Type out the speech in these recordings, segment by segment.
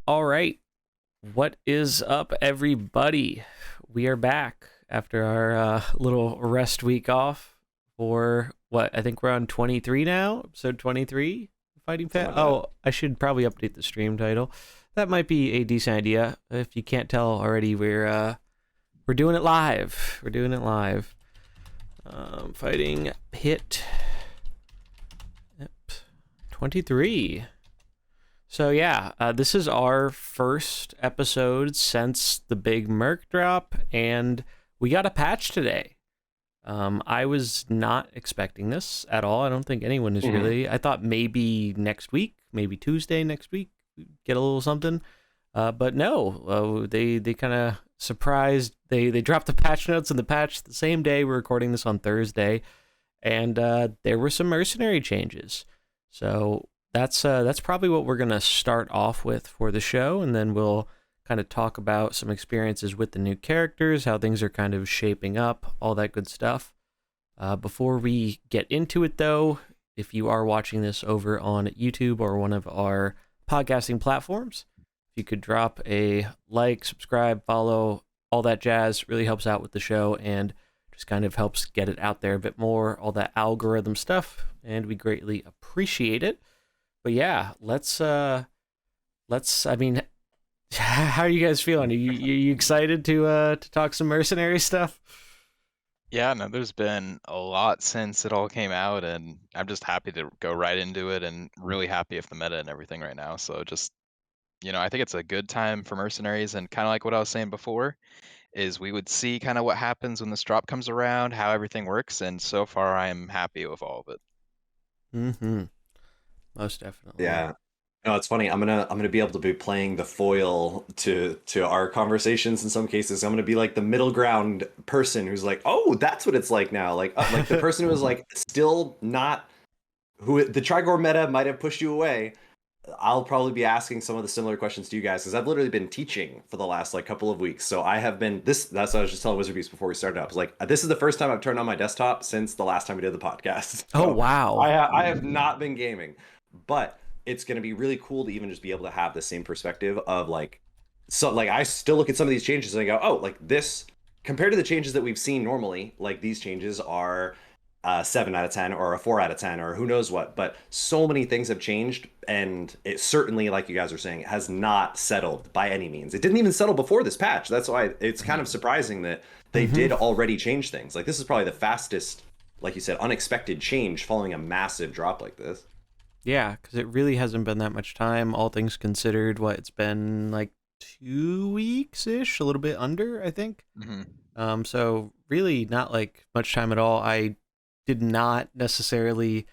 All right. What is up, everybody? We are back after our little rest week off for what? I think we're on 23 now, episode 23, Fighting Fit. Something like Oh, I should probably update the stream title. That might be a decent idea. If you can't tell already, we're doing it live. We're doing it live. Fighting Hit 23. So yeah, this is our first episode since the big Merc drop, and we got a patch today. I was not expecting this at all. I don't think anyone is really. I thought maybe next week, maybe Tuesday next week, we'd get a little something. But no, they kind of surprised. They dropped the patch notes in the patch the same day. We're recording this on Thursday, and there were some mercenary changes. So that's probably what we're going to start off with for the show, and then we'll kind of talk about some experiences with the new characters, how things are kind of shaping up, all that good stuff. Before we get into it, though, if you are watching this over on YouTube or one of our podcasting platforms, if you could drop a like, subscribe, follow, all that jazz, really helps out with the show and just kind of helps get it out there a bit more, all that algorithm stuff, and we greatly appreciate it. But yeah, let's I mean, how are you guys feeling? Are you excited to talk some mercenary stuff? Yeah, no, there's been a lot since it all came out, and I'm just happy to go right into it and really happy with the meta and everything right now. So just, I think it's a good time for mercenaries, and kind of like what I was saying before, is we would see kind of what happens when this drop comes around, how everything works, and so far I am happy with all of it. Mm-hmm. Most definitely. Yeah. No, it's funny. I'm gonna be able to be playing the foil to our conversations in some cases. I'm gonna be like the middle ground person who's like, oh, that's what it's like now. Like the person who was like still not who the Trigor meta might have pushed you away. I'll probably be asking some of the similar questions to you guys because I've literally been teaching for the last like couple of weeks. So I have been that's what I was just telling WizardBeast before we started up. I was like, this is the first time I've turned on my desktop since the last time we did the podcast. So Oh wow. I have not been gaming, but it's going to be really cool to even just be able to have the same perspective of like, so like I still look at some of these changes and I go, oh, like this compared to the changes that we've seen normally, like these changes are 7 out of 10 or a 4 out of 10 or who knows what, but so many things have changed, and it certainly, like you guys are saying, has not settled by any means. It didn't even settle before this patch. That's why it's kind of surprising that they did already change things. Like this is probably the fastest, like you said, unexpected change following a massive drop like this. Yeah, because it really hasn't been that much time, all things considered. It's been like 2 weeks-ish, a little bit under, I think. So really not like much time at all. I did not necessarily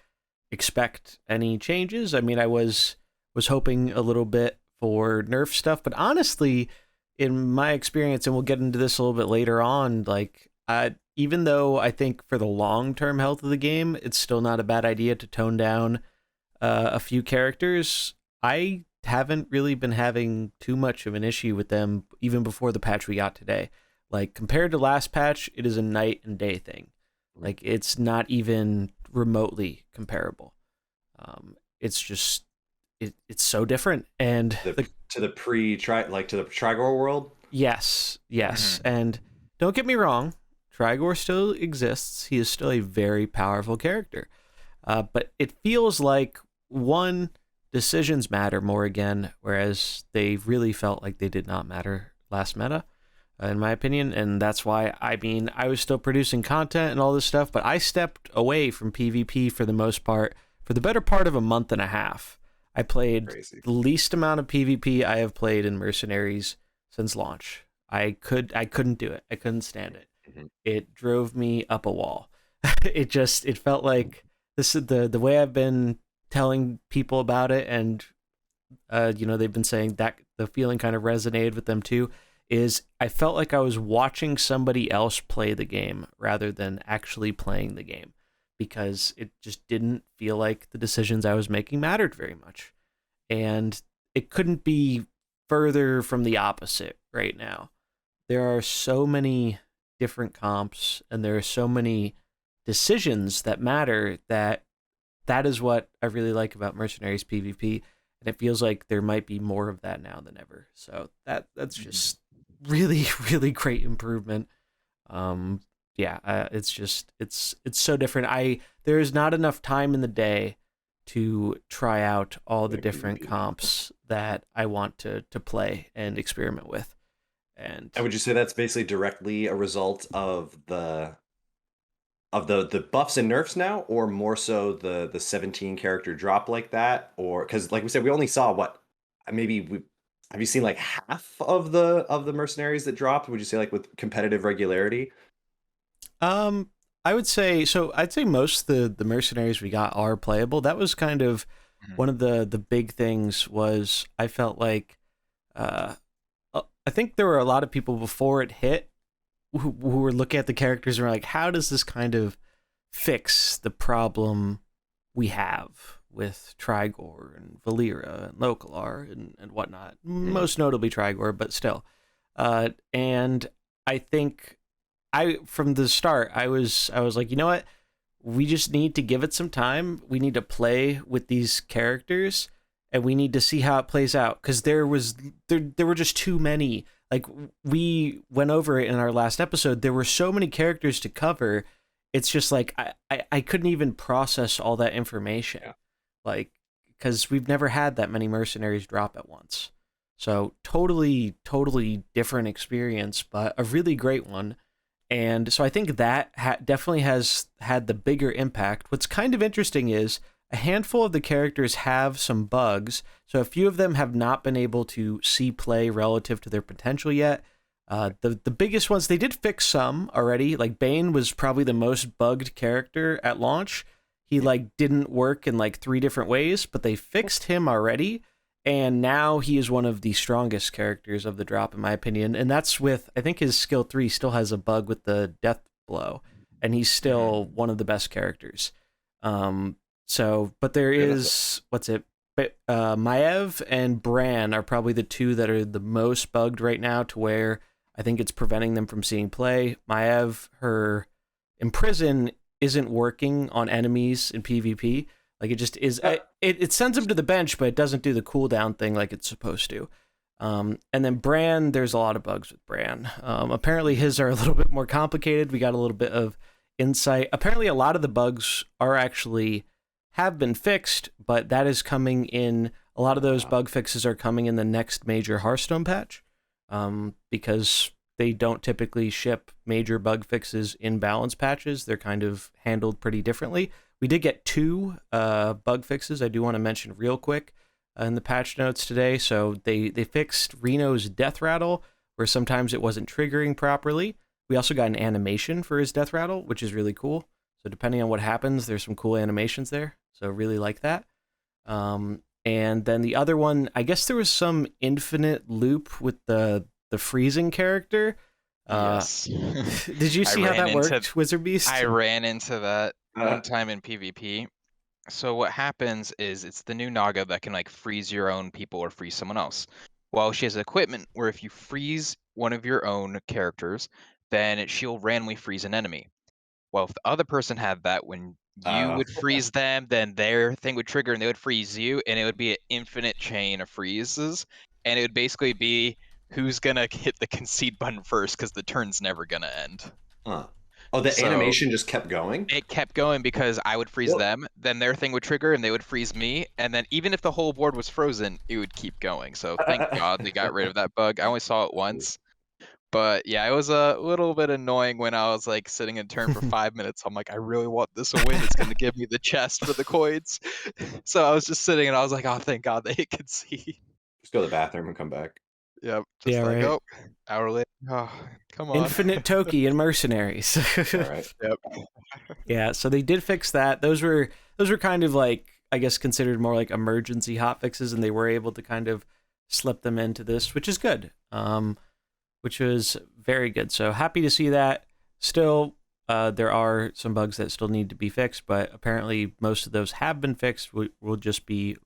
expect any changes. I mean, I was hoping a little bit for nerf stuff, but honestly, in my experience, and we'll get into this a little bit later on, like even though I think for the long-term health of the game, it's still not a bad idea to tone down a few characters, I haven't really been having too much of an issue with them even before the patch we got today. Like compared to last patch, it is a night and day thing. Like it's not even remotely comparable. It's just it's so different. And to the to the Trigor world. Yes. And don't get me wrong, Trigor still exists. He is still a very powerful character. But it feels like decisions matter more again, whereas they really felt like they did not matter last meta, in my opinion. And that's why, I mean, I was still producing content and all this stuff, but I stepped away from PvP for the most part, for the better part of a month and a half. I played the least amount of PvP I have played in Mercenaries since launch. I couldn't do it. I couldn't stand it. It drove me up a wall. It felt like this is the way I've been telling people about it, and they've been saying that the feeling kind of resonated with them too, is I felt like I was watching somebody else play the game rather than actually playing the game, because it just didn't feel like the decisions I was making mattered very much. And it couldn't be further from the opposite right now. There are so many different comps, and there are so many decisions that matter, that is what I really like about Mercenaries PvP. and it feels like there might be more of that now than ever. So that's just really really great improvement. It's just it's so different. There is not enough time in the day to try out all the different comps that I want to play and experiment with. And would you say that's basically directly a result of the buffs and nerfs now, or more so the 17 character drop like that? Or because like we said, we only saw what have you seen like half of the mercenaries that dropped? Would you say like with competitive regularity? I would say so. I'd say most of the mercenaries we got are playable. That was kind of one of the big things. Was I felt like I think there were a lot of people before it hit who were looking at the characters and were like, how does this kind of fix the problem we have with Trigor and Valera and Localar and whatnot? Most notably Trigor, but still. And I think from the start, I was like, you know what? We just need to give it some time. We need to play with these characters, and we need to see how it plays out, because there were just too many. Like, we went over it in our last episode. There were so many characters to cover. It's just like I couldn't even process all that information, like, because we've never had that many mercenaries drop at once. So totally different experience, but a really great one. And so I think that definitely has had the bigger impact. What's kind of interesting is a handful of the characters have some bugs. So a few of them have not been able to see play relative to their potential yet. The biggest ones, they did fix some already. Like Bane was probably the most bugged character at launch. He like didn't work in like 3 different ways, but they fixed him already. And now he is one of the strongest characters of the drop, in my opinion. And that's with, I think his skill 3 still has a bug with the death blow. And he's still one of the best characters. But there is, Maev and Bran are probably the 2 that are the most bugged right now, to where I think it's preventing them from seeing play. Maev, her Imprison isn't working on enemies in PvP. Like, it just is. It sends him to the bench, but it doesn't do the cooldown thing like it's supposed to. And then Bran, there's a lot of bugs with Bran. Apparently his are a little bit more complicated. We got a little bit of insight. Apparently a lot of the bugs have been fixed, but that is coming in. A lot of those bug fixes are coming in the next major Hearthstone patch, because they don't typically ship major bug fixes in balance patches. They're kind of handled pretty differently. We did get 2 bug fixes I do want to mention real quick in the patch notes today. So they fixed Reno's death rattle, where sometimes it wasn't triggering properly. We also got an animation for his death rattle, which is really cool. So depending on what happens, there's some cool animations there. So really like that. And then the other one, I guess there was some infinite loop with the freezing character. Yes. Did you see how that worked, WizardBeast? I ran into that one time in PvP. So what happens is it's the new Naga that can like freeze your own people or freeze someone else. Well, she has equipment where if you freeze one of your own characters, then she'll randomly freeze an enemy. Well, if the other person had that, when you would freeze them, then their thing would trigger and they would freeze you, and it would be an infinite chain of freezes. And it would basically be who's gonna hit the concede button first, because the turn's never gonna end. Oh, the animation just kept going? It kept going because I would freeze them, then their thing would trigger and they would freeze me, and then even if the whole board was frozen, it would keep going. So thank God they got rid of that bug. I only saw it once. But yeah, it was a little bit annoying when I was like sitting in turn for 5 minutes. I'm like, I really want this to win. It's going to give me the chest for the coins. So I was just sitting and I was like, oh, thank God they hit concede. Just go to the bathroom and come back. Yep. Just oh, hour later. Oh, come on. Infinite Toki and Mercenaries. All right. Yep. Yeah, so they did fix that. Those were kind of like, I guess, considered more like emergency hotfixes, and they were able to kind of slip them into this, which is good. Which was very good. So happy to see that. Still, there are some bugs that still need to be fixed, but apparently most of those have been fixed. We'll just be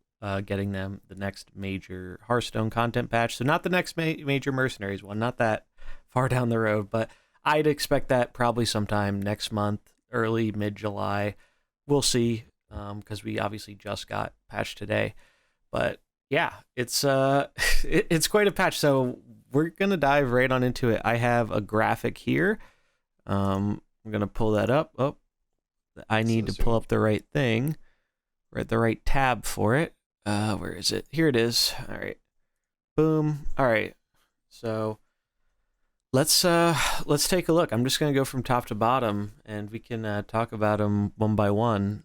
getting them the next major Hearthstone content patch. So not the next major Mercenaries one, not that far down the road, but I'd expect that probably sometime next month, early, mid-July. We'll see, because we obviously just got patched today. But yeah, it's it's quite a patch. So we're gonna dive right on into it. I have a graphic here. I'm gonna pull that up. Oh, I need to pull up the right thing, right, the right tab for it. Where is it? Here it is. All right, boom. All right, so let's take a look. I'm just gonna go from top to bottom, and we can talk about them one by one.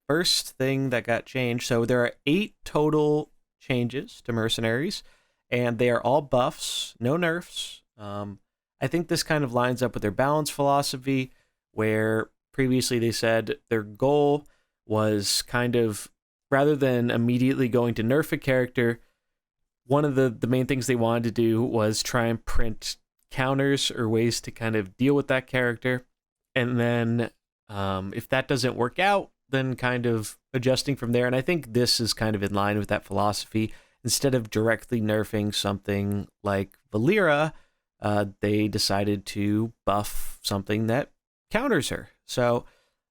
First thing that got changed. So there are 8 total changes to mercenaries, and they are all buffs, no nerfs. I think this kind of lines up with their balance philosophy, where previously they said their goal was kind of, rather than immediately going to nerf a character, one of the main things they wanted to do was try and print counters or ways to kind of deal with that character. And then if that doesn't work out, then kind of adjusting from there. And I think this is kind of in line with that philosophy. Instead of directly nerfing something like Valera, they decided to buff something that counters her. So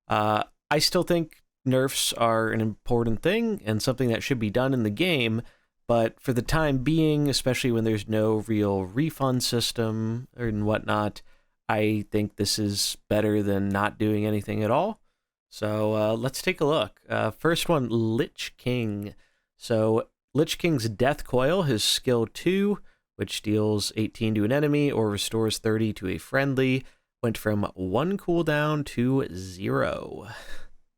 I still think nerfs are an important thing and something that should be done in the game. But for the time being, especially when there's no real refund system and whatnot, I think this is better than not doing anything at all. So let's take a look. First one, Lich King. So Lich King's Death Coil, his skill 2, which deals 18 to an enemy or restores 30 to a friendly, went from 1 cooldown to 0.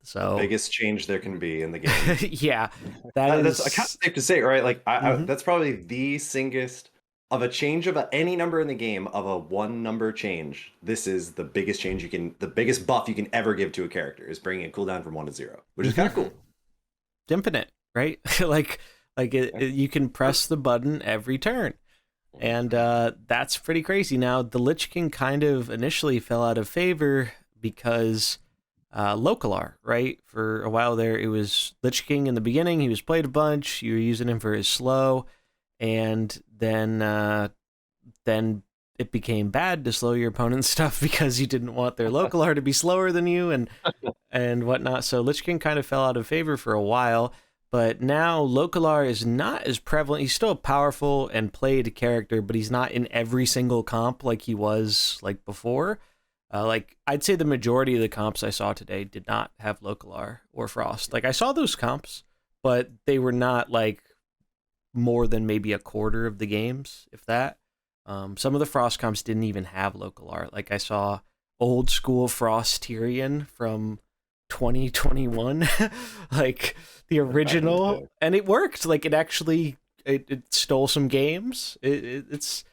So Biggest change there can be in the game. yeah, that's kind of safe to say, right? Like that's probably the singest of a change of any number in the game, of a 1 number change. This is the biggest change the biggest buff you can ever give to a character, is bringing a cooldown from 1 to 0, which is kind of cool. Infinite, right? like you can press the button every turn. And that's pretty crazy. Now, the Lich King kind of initially fell out of favor because Localar, right? For a while there, it was Lich King in the beginning. He was played a bunch. You were using him for his slow. And then it became bad to slow your opponent's stuff because you didn't want their Localar to be slower than you and whatnot. So Lich King kind of fell out of favor for a while. But now Localar is not as prevalent. He's still a powerful and played character, but he's not in every single comp like he was like before. Like I'd say the majority of the comps I saw today did not have Localar or Frost. Like I saw those comps, but they were not like more than maybe a quarter of the games, if that. Some of the Frost comps didn't even have Localar. Like I saw old school Frost Tyrion from 2021, like the original, and it worked. Like it actually it stole some games. It's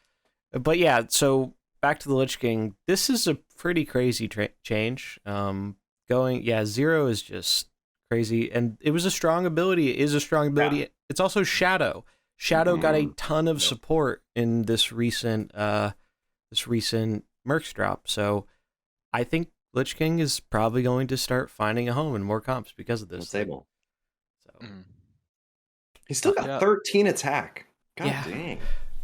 but yeah. So back to the Lich King. This is a pretty crazy change. 0 is just crazy, and it was a strong ability. It is a strong ability. Yeah. It's also Shadow. Shadow got a ton of support in this recent Mercs drop. So I think Lich King is probably going to start finding a home in more comps because of this. Stable. So he's still got 13 attack. God dang.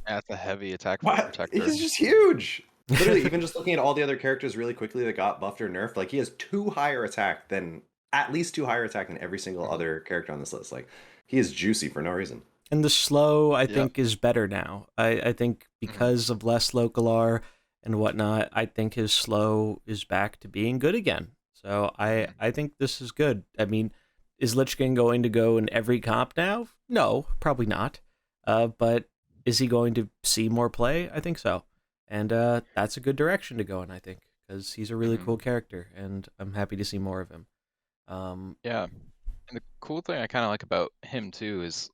That's a heavy attack for a protector. He's just huge. Literally, even just looking at all the other characters really quickly that got buffed or nerfed, like he has at least 2 higher attack than every single other character on this list. Like he is juicy for no reason. And the slow, I think, is better now. I think because of less Localar and whatnot, I think his slow is back to being good again. So I think this is good. I mean, is Lich King going to go in every comp now? No, probably not. But is he going to see more play? I think so. And that's a good direction to go in, I think, because he's a really cool character, and I'm happy to see more of him. Yeah. And the cool thing I kind of like about him, too, is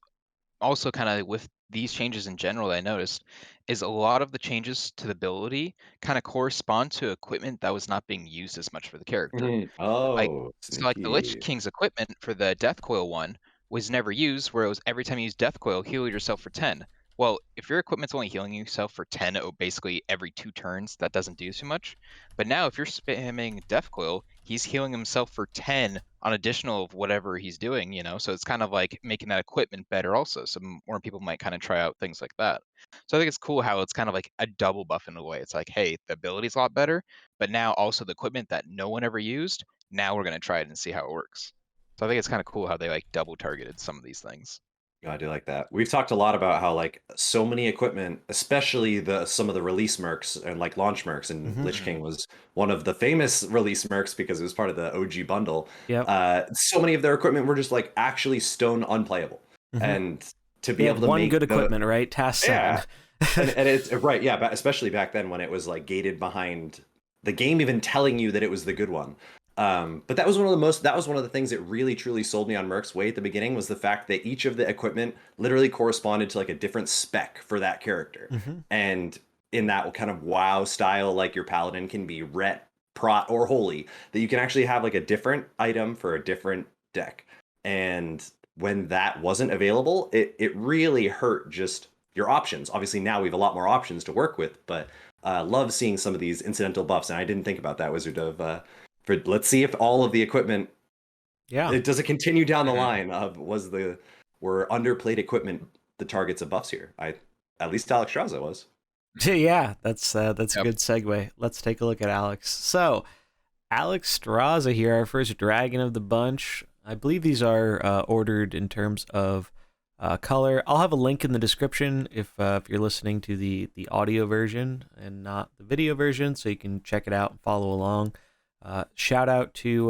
also kind of with these changes in general that I noticed is a lot of the changes to the ability kind of correspond to equipment that was not being used as much for the character. Like the Lich King's equipment for the Death Coil one was never used, where it was every time you use Death Coil, heal yourself for 10. Well, if your equipment's only healing yourself for 10 basically every 2 turns, that doesn't do too much. But now if you're spamming Death Coil, he's healing himself for 10 on additional of whatever he's doing, you know? So it's kind of like making that equipment better also. So more people might kind of try out things like that. So I think it's cool how it's kind of like a double buff in a way. It's like, hey, the ability's a lot better, but now also the equipment that no one ever used, now we're going to try it and see how it works. So I think it's kind of cool how they like double targeted some of these things. I do like that. We've talked a lot about how like so many equipment, especially some of the release mercs and like launch mercs, and Mm-hmm. Lich King was one of the famous release mercs because it was part of the OG bundle. Yep. So many of their equipment were just like actually stone unplayable, Mm-hmm. and to They be had able to one good make the equipment, right? Task 7. yeah, and it's right, yeah, but especially back then when it was like gated behind the game even telling you that it was the good one. But that was one of the things that really truly sold me on Mercs way at the beginning was the fact that each of the equipment literally corresponded to like a different spec for that character. Mm-hmm. And in that kind of WoW style, like your paladin can be ret, prot, or holy, that you can actually have like a different item for a different deck. And when that wasn't available, it really hurt just your options. Obviously, now we have a lot more options to work with, but love seeing some of these incidental buffs. And I didn't think about that, Wizard of for let's see if all of the equipment Yeah. it does it continue down the Mhm. line of were underplayed equipment the targets of buffs here. I at least Alexstrasza was. Yeah, that's a Yep. good segue. Let's take a look at Alex. So, Alexstrasza here, our first dragon of the bunch. I believe these are ordered in terms of color. I'll have a link in the description if you're listening to the audio version and not the video version, so you can check it out and follow along. Shout out to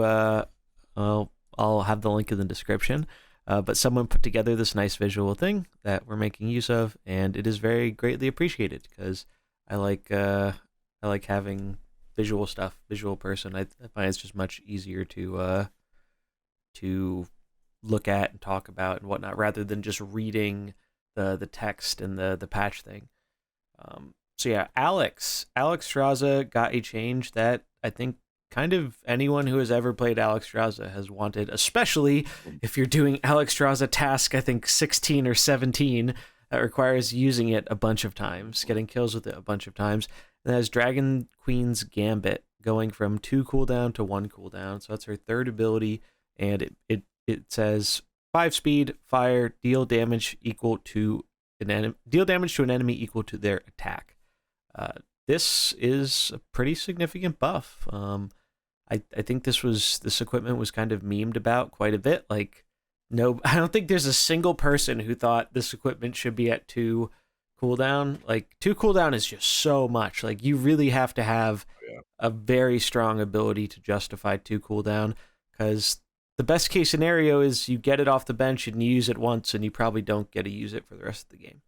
well, I'll have the link in the description. But someone put together this nice visual thing that we're making use of, and it is very greatly appreciated because I like having visual stuff, visual person. I find it's just much easier to look at and talk about and whatnot rather than just reading the text and the patch thing. So yeah, Alexstrasza got a change that I think kind of anyone who has ever played Alexstrasza has wanted, especially if you're doing Alexstrasza task, I think 16 or 17, that requires using it a bunch of times, getting kills with it a bunch of times. And that has Dragon Queen's Gambit going from 2 cooldown to 1 cooldown. So that's her third ability, and it says 5 speed, fire, deal damage to an enemy equal to their attack. This is a pretty significant buff. I think this equipment was kind of memed about quite a bit. Like, no, I don't think there's a single person who thought this equipment should be at 2 cooldown. Like 2 cooldown is just so much. Like you really have to have Yeah. a very strong ability to justify 2 cooldown, because the best case scenario is you get it off the bench and you use it once and you probably don't get to use it for the rest of the game.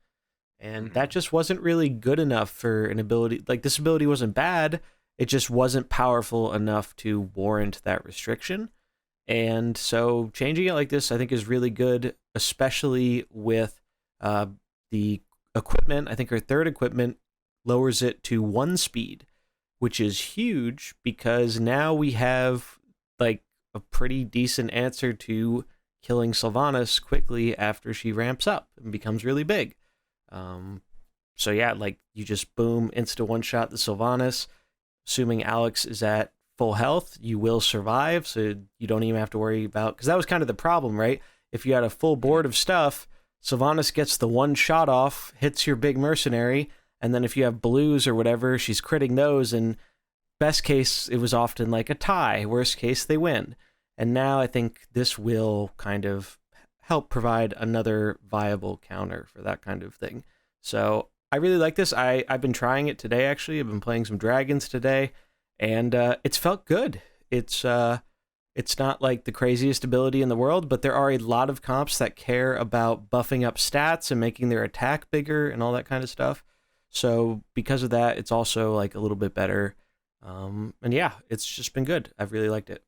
And that just wasn't really good enough for an ability. Like this ability wasn't bad, it just wasn't powerful enough to warrant that restriction. And so changing it like this, I think, is really good, especially with the equipment. I think our third equipment lowers it to 1 speed, which is huge because now we have like a pretty decent answer to killing Sylvanas quickly after she ramps up and becomes really big. So yeah, like you just boom, insta one shot the Sylvanas. Assuming Alex is at full health, you will survive, so you don't even have to worry about, because that was kind of the problem, right? If you had a full board of stuff, Sylvanas gets the one shot off, hits your big mercenary, and then if you have blues or whatever, she's critting those, and best case, it was often like a tie. Worst case, they win. And now I think this will kind of help provide another viable counter for that kind of thing. So I really like this. I've been trying it today, actually. I've been playing some dragons today, and it's felt good. It's not like the craziest ability in the world, but there are a lot of comps that care about buffing up stats and making their attack bigger and all that kind of stuff. So because of that, it's also like a little bit better. And yeah, it's just been good. I've really liked it.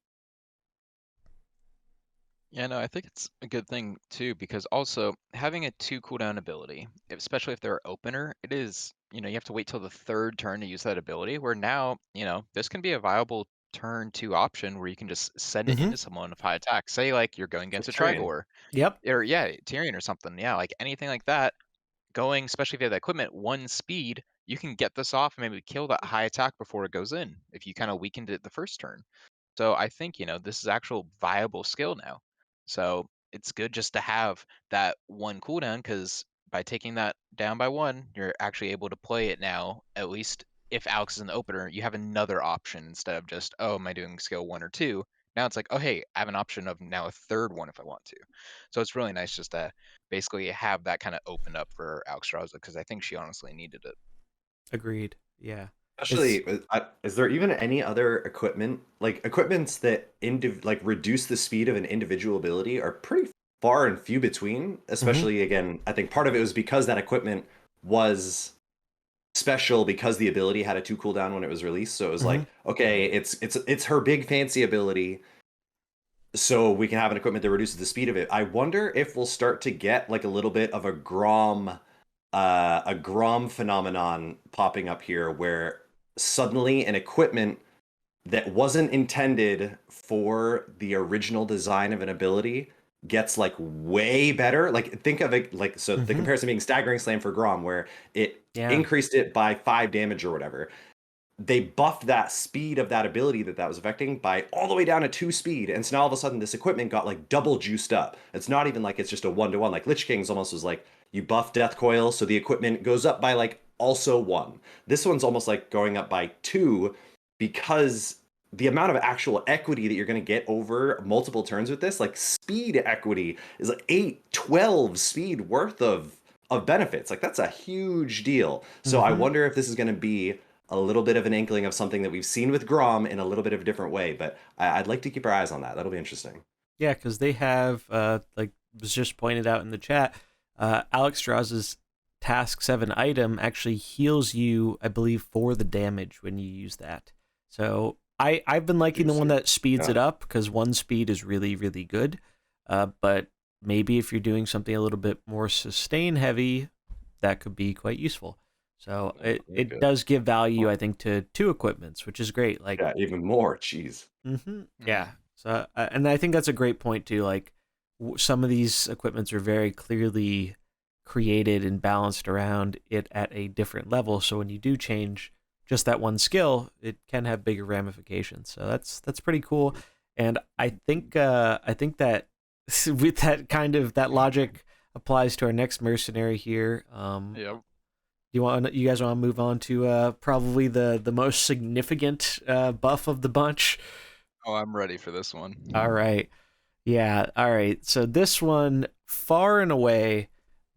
Yeah, no, I think it's a good thing too, because also having a 2 cooldown ability, especially if they're opener, it is, you have to wait till the third turn to use that ability, where now, this can be a viable turn 2 option where you can just send it Mm-hmm. into someone with high attack. Say like you're going Like against a Tyrion. Trigor, Yep. or yeah, Tyrion or something. Yeah, like anything like that, going, especially if you have that equipment, 1 speed, you can get this off and maybe kill that high attack before it goes in if you kind of weakened it the first turn. So I think, this is actual viable skill now. So it's good just to have that 1 cooldown, because by taking that down by 1, you're actually able to play it now. At least if Alex is in the opener, you have another option instead of just, oh, am I doing skill 1 or 2? Now it's like, oh hey, I have an option of now a third one if I want to. So it's really nice just to basically have that kind of opened up for Alexstrasza because I think she honestly needed it. Agreed. Yeah. It's Especially, is there even any other equipment, like equipments that like reduce the speed of an individual ability are pretty far and few between. mhm, Especially again, I think part of it was because that equipment was special because the ability had a 2 cooldown when it was released. So it was mhm. like, okay, it's her big fancy ability, so we can have an equipment that reduces the speed of it. I wonder if we'll start to get like a little bit of a Grom phenomenon popping up here where suddenly an equipment that wasn't intended for the original design of an ability gets like way better. Like think of it like, so the Mhm. comparison being Staggering Slam for Grom, where it Yeah. increased it by 5 damage or whatever. They buffed that speed of that ability that was affecting by all the way down to 2 speed, and so now all of a sudden this equipment got like double juiced up. It's not even like it's just a 1-to-1. Like Lich King's almost was like you buff Death Coil, so the equipment goes up by like also 1. This one's almost like going up by 2 because the amount of actual equity that you're going to get over multiple turns with this, like speed equity, is like 8, 12 speed worth of benefits. Like that's a huge deal. So I Mhm. wonder if this is going to be a little bit of an inkling of something that we've seen with Grom in a little bit of a different way. But I'd like to keep our eyes on that. That'll be interesting. Yeah, because they have, like was just pointed out in the chat, Alexstrasza's Task 7 item actually heals you, I believe, for the damage when you use that. So I've been liking the one Juicy. that speeds Yeah. it up because one speed is really, really good. But maybe if you're doing something a little bit more sustain heavy, that could be quite useful. So Very it good. does give value, I think, to two equipments, which is great. Like, Yeah, even more. Jeez. yeah. Hmm. So, and I think that's a great point too. Like, some of these equipments are very clearly created and balanced around it at a different level. So when you do change just that one skill, it can have bigger ramifications. So that's pretty cool. And I think that with that kind of that logic applies to our next mercenary here. Yep. You guys want to move on to probably the most significant buff of the bunch? Oh, I'm ready for this one. All right. Yeah, all right. So this one, far and away,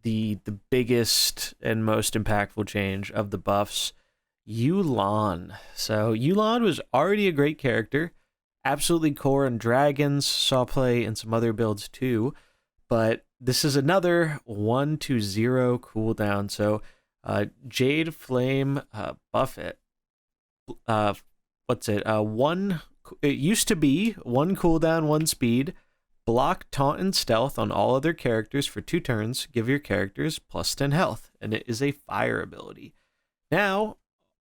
the biggest and most impactful change of the buffs, Yulon. So Yulon was already a great character, absolutely core in dragons, saw play in some other builds too, but this is another 1-0 cooldown. So Jade Flame Buffet, uh, what's it? One. It used to be one cooldown, one speed. Block, taunt, and stealth on all other characters for 2 turns. Give your characters plus 10 health, and it is a fire ability. Now,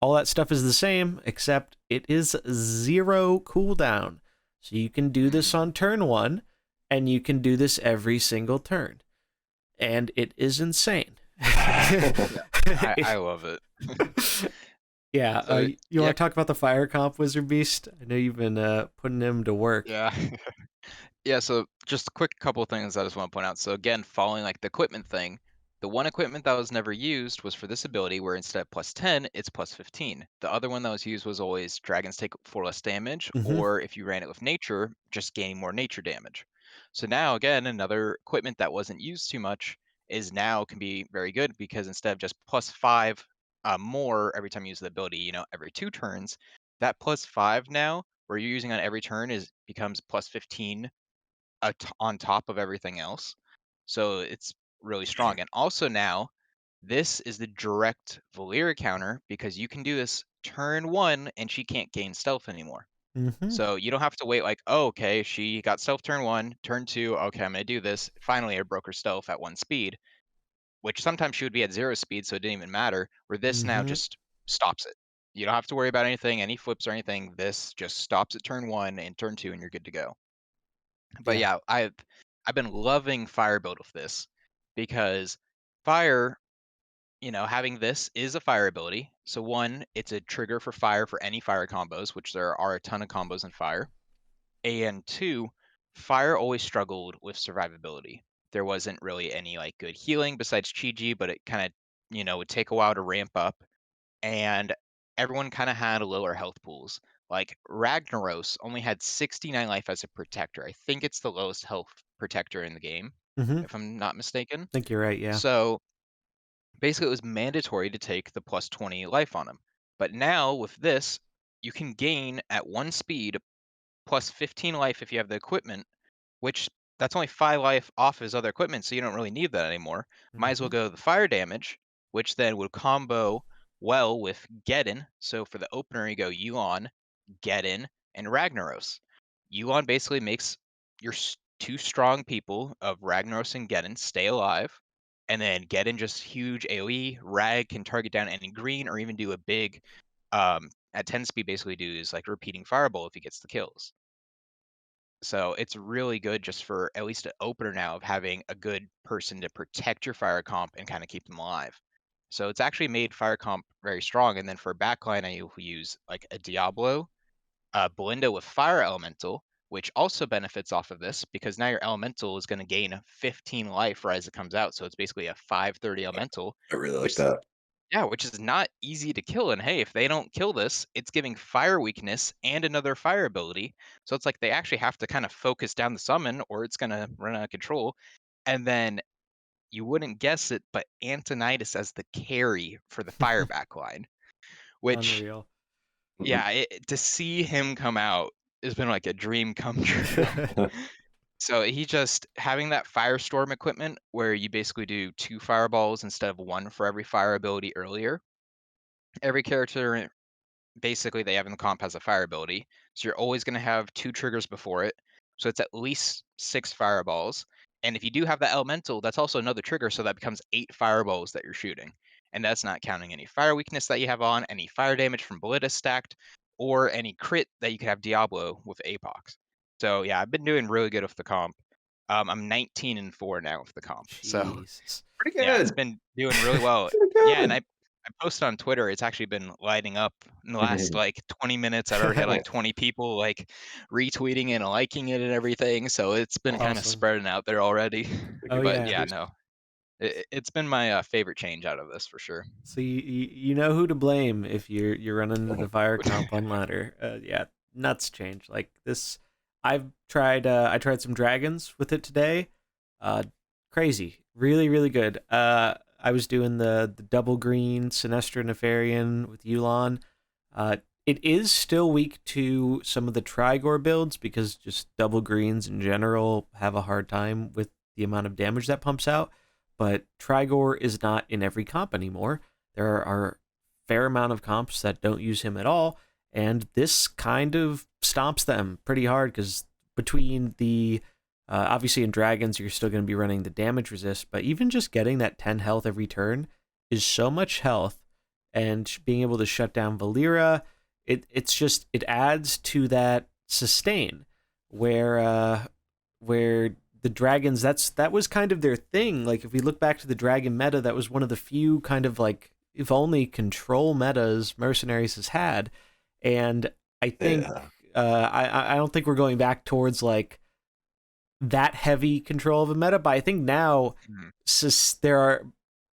all that stuff is the same, except it is 0 cooldown. So you can do this Hmm. on turn 1, and you can do this every single turn. And it is insane. Yeah, I love it. Yeah, So you yeah, want to talk about the fire comp, WizardBeast? I know you've been putting him to work. yeah. Yeah, so just a quick couple of things I just want to point out. So again, following like the equipment thing, the one equipment that was never used was for this ability where instead of plus 10, it's plus 15. The other one that was used was always dragons take 4 less damage, Mm-hmm. or if you ran it with nature, just gaining more nature damage. So now again, another equipment that wasn't used too much is now can be very good because instead of just plus 5 more every time you use the ability, every 2 turns, that plus 5 now, where you're using on every turn is becomes plus 15 on top of everything else. So it's really strong. And also now, this is the direct Valyria counter because you can do this turn 1 and she can't gain stealth anymore. Mm-hmm. So you don't have to wait like, oh, okay, she got stealth turn 1, turn 2, okay, I'm gonna do this. Finally, I broke her stealth at 1 speed, which sometimes she would be at 0 speed, so it didn't even matter. Where this now Mm-hmm. just stops it. You don't have to worry about anything, any flips or anything. This just stops at turn 1 and turn 2, and you're good to go. But Yeah. yeah, I've been loving fire build with this because fire, having this is a fire ability. So one, it's a trigger for fire for any fire combos, which there are a ton of combos in fire. And two, fire always struggled with survivability. There wasn't really any like good healing besides Chi-Ji, but it kind of, would take a while to ramp up and everyone kind of had lower health pools. Like Ragnaros only had 69 life as a protector. I think it's the lowest health protector in the game, Mm-hmm. I if I'm not mistaken. think you're right. Yeah. So basically, it was mandatory to take the plus 20 life on him. But now with this, you can gain at 1 speed plus 15 life if you have the equipment, which that's only 5 life off his other equipment, so you don't really need that anymore. Might as well go the fire damage, which then would combo well with Geddon. So for the opener, you go Yulon, Geddon, and Ragnaros. Yulon basically makes your two strong people of Ragnaros and Geddon stay alive, and then Geddon just huge AoE. Rag can target down any green or even do a big at 10 speed basically do is like repeating fireball if he gets the kills. So it's really good just for at least an opener now of having a good person to protect your fire comp and kind of keep them alive. So it's actually made fire comp very strong. And then for backline, I use like a Diablo, Belinda with fire elemental, which also benefits off of this because now your elemental is going to gain 15 life right as it comes out. So it's basically a 530 elemental, I really like which that. yeah, which is not easy to kill. And hey, if they don't kill this, it's giving fire weakness and another fire ability. So it's like they actually have to kind of focus down the summon or it's going to run out of control. And then you wouldn't guess it, but Antonidas as the carry for the fire backline, which, Unreal. yeah, to see him come out has been like a dream come true. So he just having that firestorm equipment where you basically do 2 fireballs instead of 1 for every fire ability earlier. Every character basically they have in the comp has a fire ability. So you're always going to have 2 triggers before it. So it's at least 6 fireballs. And if you do have that elemental, that's also another trigger. So that becomes 8 fireballs that you're shooting. And that's not counting any fire weakness that you have on, any fire damage from Belita stacked, or any crit that you could have Diablo with Apox. So yeah, I've been doing really good with the comp. I'm 19-4 now with the comp. So Jesus. Pretty yeah, it's good. been doing really well. Pretty Yeah, and good. I posted on Twitter. It's actually been lighting up in the last like 20 minutes. I've already had like 20 people like retweeting it and liking it and everything. So it's been kind of Awesome. spreading out there already. Oh But yeah. yeah, no, it's been my favorite change out of this for sure. So you know who to blame if you're running into the fire comp on ladder. Yeah, nuts change like this. I tried some dragons with it today. Crazy, really good. I was doing the double green Sinestra Nefarian with Yulon. It is still weak to some of the Trigor builds because just double greens in general have a hard time with the amount of damage that pumps out. But Trigor is not in every comp anymore. There are a fair amount of comps that don't use him at all, and this kind of stomps them pretty hard because between the obviously in dragons you're still going to be running the damage resist, but even just getting that 10 health every turn is so much health, and being able to shut down Valera, it adds to that sustain where the dragons that was kind of their thing. Like if we look back to the dragon meta, that was one of the few kind of like if only control metas Mercenaries has had, and I think I don't think we're going back towards like that heavy control of a meta, but I think now there are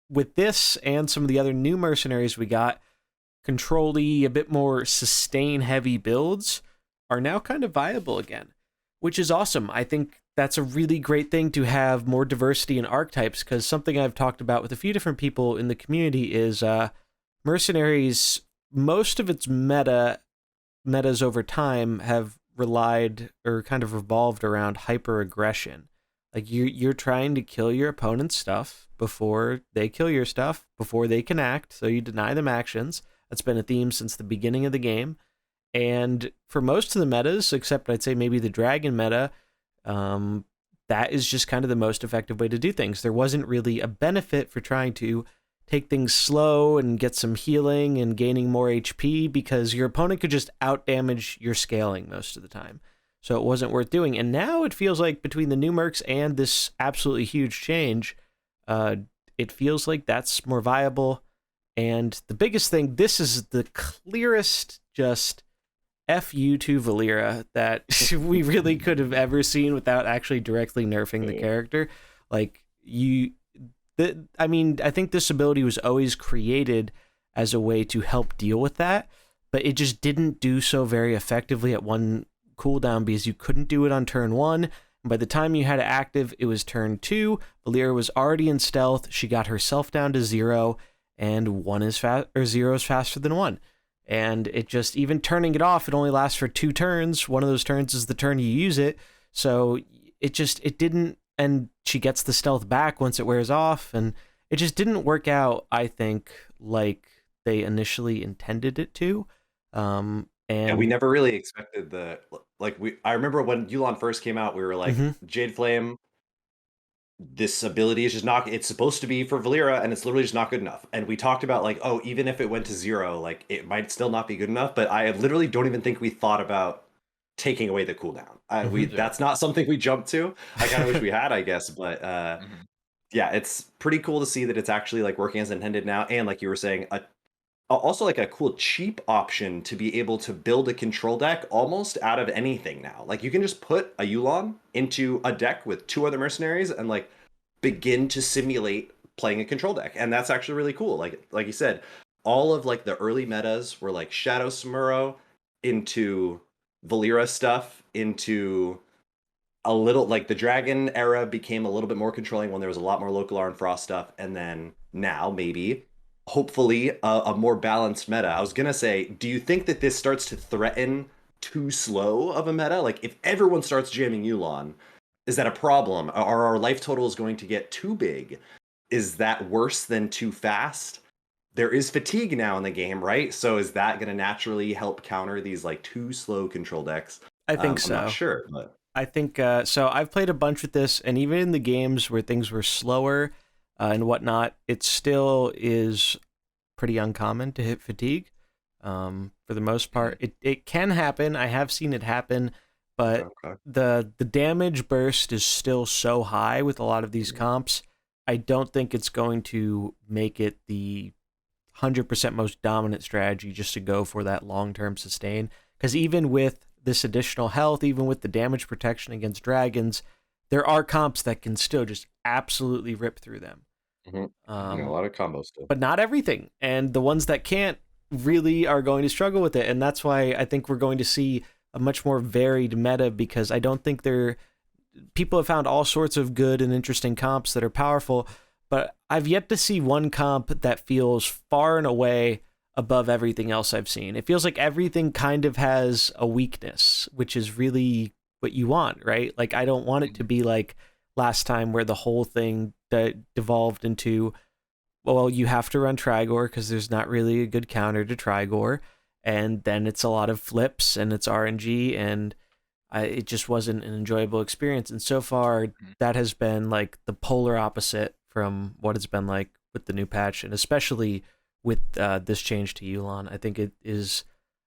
with this and some of the other new Mercenaries we got, control-y, a bit more sustain heavy builds are now kind of viable again, which is awesome. I think that's a really great thing to have more diversity in archetypes, because something I've talked about with a few different people in the community is Mercenaries, most of its metas over time have relied or kind of revolved around hyper aggression. Like you're trying to kill your opponent's stuff before they kill your stuff, before they can act, so you deny them actions. That's been a theme since the beginning of the game. And for most of the metas, except I'd say maybe the dragon meta, that is just kind of the most effective way to do things. There wasn't really a benefit for trying to take things slow and get some healing and gaining more HP, because your opponent could just outdamage your scaling most of the time. So it wasn't worth doing. And now it feels like between the new Mercs and this absolutely huge change, it feels like that's more viable. And the biggest thing, this is the clearest just FU to Valera that we really could have ever seen without actually directly nerfing the character. Like I think this ability was always created as a way to help deal with that, but it just didn't do so very effectively at one cooldown because you couldn't do it on turn 1. And by the time you had it active, it was turn 2. Valeera was already in stealth. She got herself down to 0, and 0 is faster than 1. And it just, even turning it off, it only lasts for 2 turns. One of those turns is the turn you use it. So it didn't, and she gets the stealth back once it wears off, and it just didn't work out, I think, like they initially intended it to. And we never really expected I remember when Yulon first came out, we were like, Jade Flame, this ability is just not, it's supposed to be for Valeera, and it's literally just not good enough. And we talked about like, oh, even if it went to 0, like it might still not be good enough. But I literally don't even think we thought about taking away the cooldown. That's not something we jumped to. I kind of wish we had, I guess. But yeah, it's pretty cool to see that it's actually like working as intended now. And like you were saying, also like a cool cheap option to be able to build a control deck almost out of anything now. Like you can just put a Yulon into a deck with 2 other mercenaries and like begin to simulate playing a control deck. And that's actually really cool. Like you said, all of like the early metas were like Shadow Smurrow into Valeera stuff, into a little like the Dragon era became a little bit more controlling when there was a lot more Local and Frost stuff, and then now maybe hopefully a more balanced meta. I was gonna say, do you think that this starts to threaten too slow of a meta? Like if everyone starts jamming Yulon, is that a problem? Are our life totals going to get too big? Is that worse than too fast? There is fatigue now in the game, right? So is that going to naturally help counter these like too slow control decks? I think so. I'm not sure, but I think so. I've played a bunch with this, and even in the games where things were slower and whatnot, it still is pretty uncommon to hit fatigue. For the most part, it can happen. I have seen it happen, but the damage burst is still so high with a lot of these comps. I don't think it's going to make it the 100% most dominant strategy just to go for that long-term sustain. Because even with this additional health, even with the damage protection against dragons, there are comps that can still just absolutely rip through them. A lot of combos still. But not everything. And the ones that can't really are going to struggle with it. And that's why I think we're going to see a much more varied meta, because I don't think people have found all sorts of good and interesting comps that are powerful, but I've yet to see one comp that feels far and away above everything else I've seen. It feels like everything kind of has a weakness, which is really what you want, right? Like, I don't want it to be like last time where the whole thing devolved into, well, you have to run Trigor because there's not really a good counter to Trigor, and then it's a lot of flips and it's RNG, and it just wasn't an enjoyable experience. And so far, that has been like the polar opposite from what it's been like with the new patch, and especially with this change to Yulon. I think it is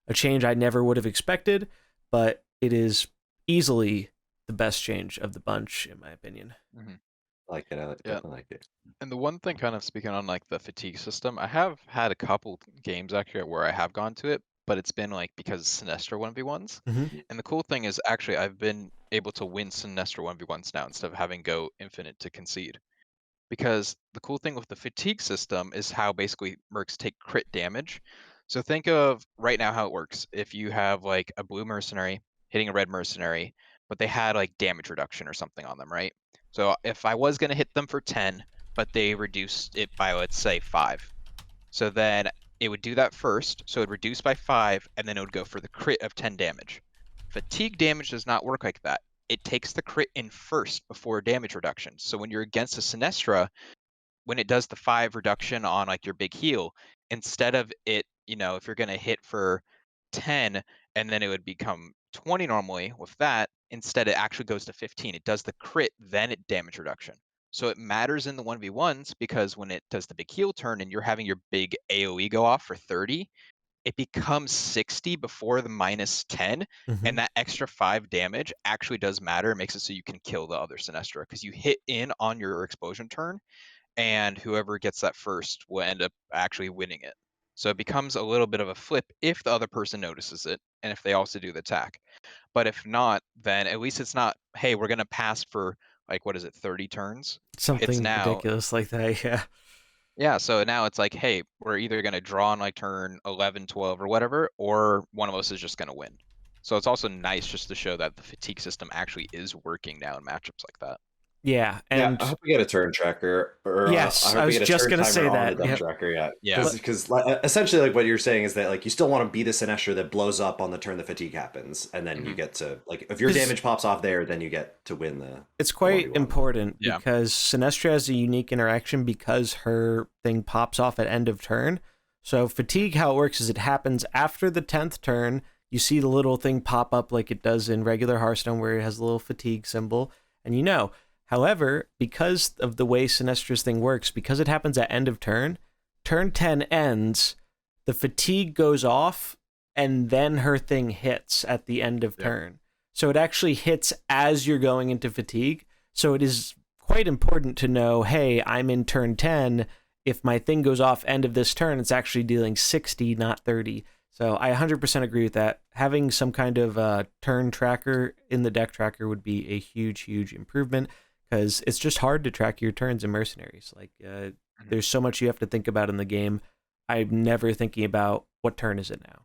a change I never would have expected, but it is easily the best change of the bunch, in my opinion. I like it. Definitely like it. And the one thing, kind of speaking on like the fatigue system, I have had a couple games actually where I have gone to it, but it's been like because Sinestro 1v1s. And the cool thing is actually I've been able to win Sinestro 1v1s now instead of having go infinite to concede. Because the cool thing with the fatigue system is how basically Mercs take crit damage. So think of right now how it works. If you have like a blue mercenary hitting a red mercenary, but they had like damage reduction or something on them, right? So if I was going to hit them for 10, but they reduced it by, let's say, 5. So then it would do that first. So it would reduce by 5, and then it would go for the crit of 10 damage. Fatigue damage does not work like that. It takes the crit in first before damage reduction. So when you're against a Sinestra, when it does the 5 reduction on like your big heal, instead of it, if you're going to hit for 10 and then it would become 20 normally with that, instead it actually goes to 15. It does the crit, then it damage reduction. So it matters in the 1v1s because when it does the big heal turn and you're having your big AoE go off for 30, it becomes 60 before the minus 10, and that extra 5 damage actually does matter. It makes it so you can kill the other Sinestra because you hit in on your explosion turn, and whoever gets that first will end up actually winning it. So it becomes a little bit of a flip if the other person notices it and if they also do the attack. But if not, then at least it's not, hey, we're going to pass for like, 30 turns? Something It's now, ridiculous like that, yeah. Yeah, so now it's like, hey, we're either going to draw on like turn 11, 12, or whatever, or one of us is just going to win. So it's also nice just to show that the fatigue system actually is working now in matchups like that. Yeah, Yeah, and I hope we get a turn tracker, or I yes, I hope we was get a just turn gonna timer say on the that. dumb Yep. tracker. Yeah, Yeah. because essentially, like what you're saying is that like you still want to be the Sinestra that blows up on the turn the fatigue happens, and then you Mhm. get to like if your 'Cause damage pops off there, then you get to win the it's the quite 1v1. important Yeah. because Sinestra has a unique interaction because her thing pops off at end of turn. So fatigue, how it works is it happens after the 10th turn. You see the little thing pop up like it does in regular Hearthstone where it has a little fatigue symbol, and you know. However, because of the way Sinestra's thing works, because it happens at end of turn, turn 10 ends, the fatigue goes off, and then her thing hits at the end of Yep. turn. So it actually hits as you're going into fatigue. So it is quite important to know, hey, I'm in turn 10. If my thing goes off end of this turn, it's actually dealing 60, not 30. So I 100% agree with that. Having some kind of turn tracker in the deck tracker would be a huge, huge improvement because it's just hard to track your turns in Mercenaries. Like, there's so much you have to think about in the game. I'm never thinking about what turn is it now.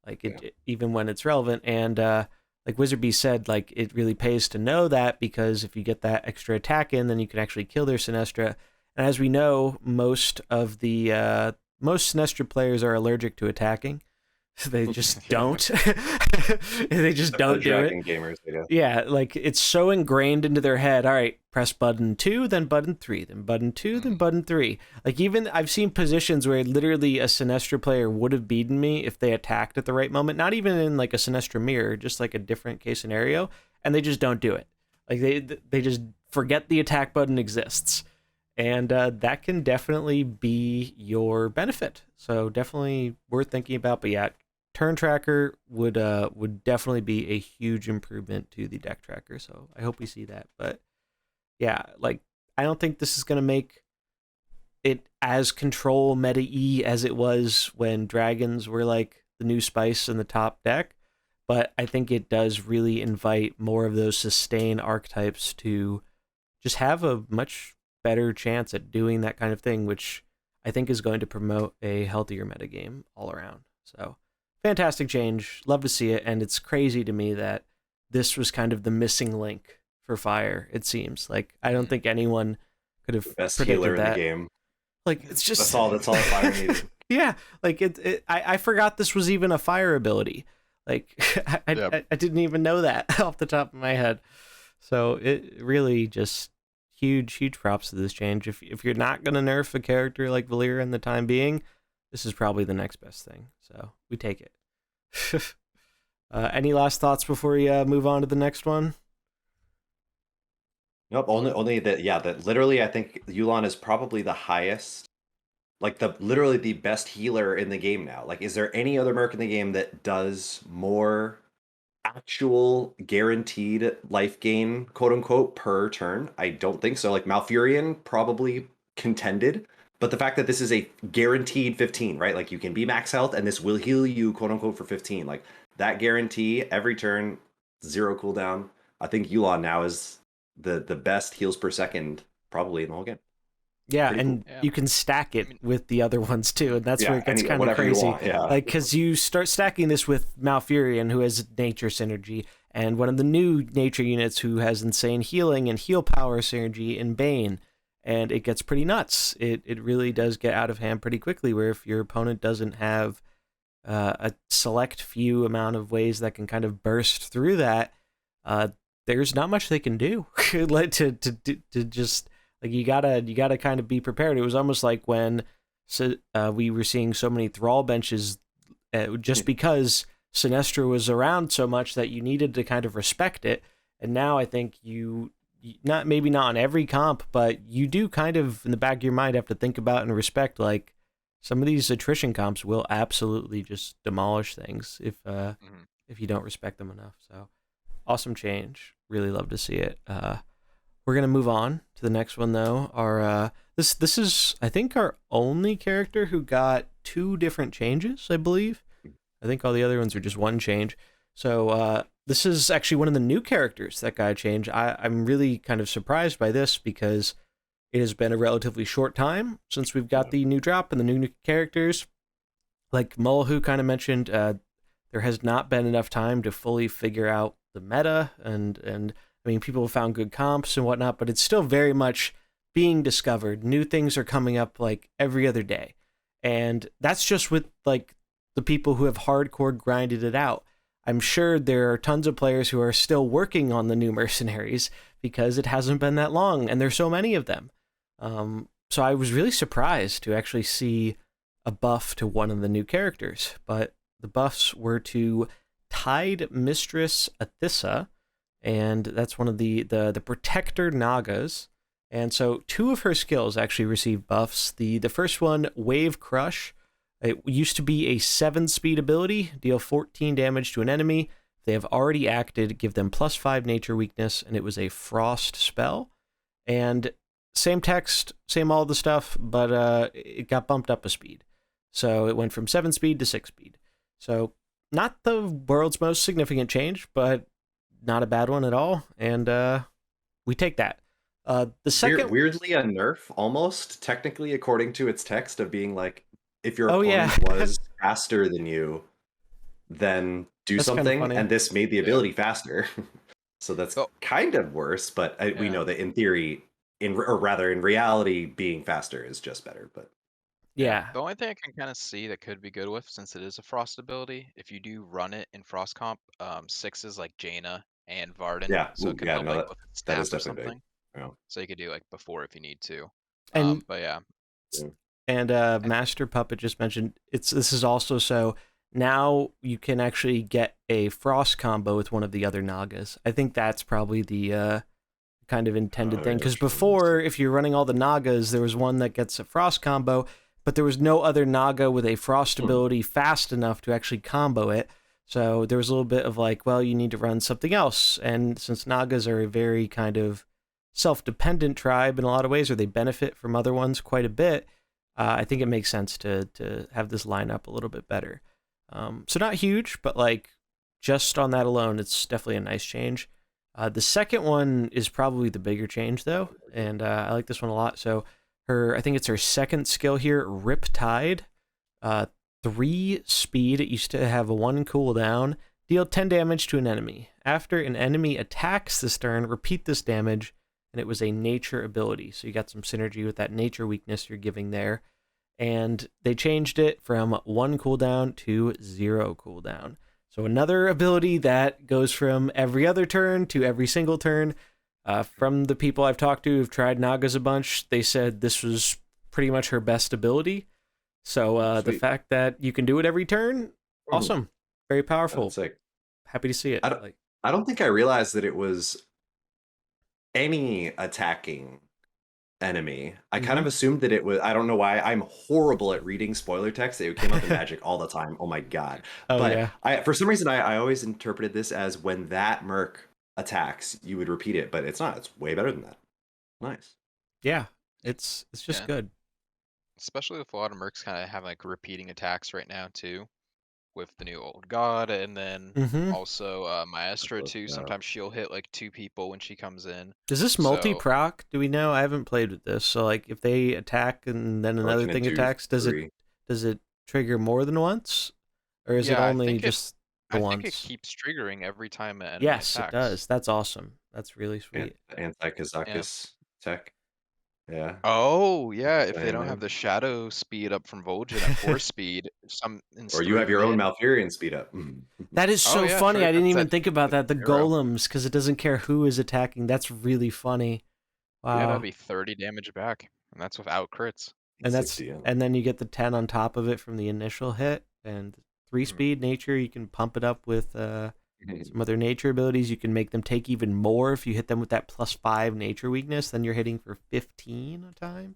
Like, even when it's relevant. And like WizardBeast said, like it really pays to know that because if you get that extra attack in, then you can actually kill their Sinestra. And as we know, most Sinestra players are allergic to attacking. They just don't. They just The don't do it. Dragon gamers, I guess. Yeah, like it's so ingrained into their head. All right, press button 2, then button 3, then button 2, then button 3. Like even I've seen positions where literally a Sinestra player would have beaten me if they attacked at the right moment. Not even in like a Sinestra mirror, just like a different case scenario, and they just don't do it. Like they just forget the attack button exists, and that can definitely be your benefit. So definitely worth thinking about. But yeah, turn tracker would definitely be a huge improvement to the deck tracker. So I hope we see that. But yeah, like I don't think this is gonna make it as control meta-y as it was when dragons were like the new spice in the top deck. But I think it does really invite more of those sustain archetypes to just have a much better chance at doing that kind of thing, which I think is going to promote a healthier metagame all around. So fantastic change. Love to see it. And it's crazy to me that this was kind of the missing link for Fire, it seems. Like, I don't think anyone could have Best predicted healer in that. the game. Like, it's just... That's all Fire needed. Yeah, like, I forgot this was even a Fire ability. Like, I didn't even know that off the top of my head. So it really just... huge props to this change. If you're not gonna nerf a character like Valyria in the time being, this is probably the next best thing. So we take it. Any last thoughts before we move on to the next one? Nope. Only that. Yeah. That literally, I think Yulon is probably the highest, like literally the best healer in the game now. Like, is there any other Merc in the game that does more actual guaranteed life gain, quote unquote, per turn? I don't think so. Like Malfurion probably contended, but the fact that this is a guaranteed 15, right? Like you can be max health and this will heal you, quote unquote, for 15. Like that guarantee every turn, 0 cooldown. I think Yulon now is the best heals per second probably in the whole game. Yeah, Pretty and cool. you can stack it with the other ones too, and that's Yeah, where it gets kind of whatever you crazy. want, yeah. Like, because you start stacking this with Malfurion, who has nature synergy, and one of the new nature units who has insane healing and heal power synergy in Bane, and it gets pretty nuts. It really does get out of hand pretty quickly, where if your opponent doesn't have a select few amount of ways that can kind of burst through that, there's not much they can do. Like to just... like you gotta kind of be prepared. It was almost like when we were seeing so many thrall benches, just because Sinestra was around so much that you needed to kind of respect it. And now I think maybe not on every comp, but you do kind of in the back of your mind have to think about and respect, like, some of these attrition comps will absolutely just demolish things if you don't respect them enough. So awesome change. Really love to see it. We're gonna move on to the next one though. Our this is, I think, our only character who got 2 different changes, I believe. I think all the other ones are just 1 change. So this is actually one of the new characters that got a change. I'm really kind of surprised by this because it has been a relatively short time since we've got the new drop and the new characters. Like Mullahoo kind of mentioned, there has not been enough time to fully figure out the meta, and I mean, people have found good comps and whatnot, but it's still very much being discovered. New things are coming up like every other day, and that's just with like the people who have hardcore grinded it out. I'm sure there are tons of players who are still working on the new mercenaries because it hasn't been that long, and there's so many of them. So I was really surprised to actually see a buff to one of the new characters, but the buffs were to Tide Mistress Athissa, and that's one of the Protector Nagas. And so 2 of her skills actually received buffs. The first one, Wave Crush, it used to be a 7-speed ability, deal 14 damage to an enemy. If they have already acted, give them +5 nature weakness, and it was a frost spell. And same text, same all the stuff, but it got bumped up a speed. So it went from 7 speed to 6 speed. So not the world's most significant change, but not a bad one at all. And we take that. The second... Weirdly a nerf, almost, technically, according to its text of being like, if your Oh, opponent yeah. was faster than you, then do That's kinda something, funny. and this made the ability faster. So that's Oh. kind of worse, but we Yeah. know that in theory, or rather in reality, being faster is just better. But Yeah. The only thing I can kind of see that could be good with, since it is a frost ability, if you do run it in frost comp, 6s like Jaina and Varden, yeah, so it can yeah, help no, like that with is staff or definitely big. something. Yeah. So you could do like before if you need to. And But yeah. And Master Puppet just mentioned this is also so now you can actually get a frost combo with one of the other Nagas. I think that's probably the kind of intended thing, because before, if you're running all the Nagas, there was one that gets a frost combo, but there was no other Naga with a frost ability fast enough to actually combo it. So there was a little bit of like, well, you need to run something else. And since Nagas are a very kind of self-dependent tribe in a lot of ways, or they benefit from other ones quite a bit, I think it makes sense to have this line up a little bit better. So not huge, but like just on that alone, it's definitely a nice change. The second one is probably the bigger change though, and I like this one a lot. So I think it's her second skill here, Riptide. 3 speed. It used to have a 1 cooldown. Deal 10 damage to an enemy. After an enemy attacks this turn, repeat this damage, and it was a nature ability. So you got some synergy with that nature weakness you're giving there. And they changed it from 1 cooldown to 0 cooldown. So another ability that goes from every other turn to every single turn. From the people I've talked to who've tried Nagas a bunch, they said this was pretty much her best ability. So the fact that you can do it every turn, awesome. Very powerful. Happy to see it. I don't think I realized that it was any attacking enemy. I kind of assumed that it was, I don't know why, I'm horrible at reading spoiler text. It came up in Magic all the time. Oh my god. Oh, but yeah. for some reason, I always interpreted this as when that Merc attacks, you would repeat it, but it's not. It's way better than that. Nice. Yeah, it's just good. Especially with a lot of Mercs kind of having like repeating attacks right now too, with the new Old God, and then also Maestra too. Sometimes she'll hit like 2 people when she comes in. Is this multi-proc? Do we know? I haven't played with this. So like if they attack and then another thing attacks, does it trigger more than once? Or is it only just the once? I think it keeps triggering every time an enemy yes, attacks. it does. That's awesome. That's really sweet. Anti-Kazakus tech. Yeah. Oh, yeah. If they don't have the shadow speed up from Vol'jin at 4 speed, or you have your own Malfurion speed up. That is so funny. I didn't even think about that. The golems, because it doesn't care who is attacking. That's really funny. Wow. Yeah, that'd be 30 damage back, and that's without crits. And then you get the 10 on top of it from the initial hit, and 3 speed nature. You can pump it up with some other nature abilities. You can make them take even more if you hit them with that +5 nature weakness. Then you're hitting for 15 a time.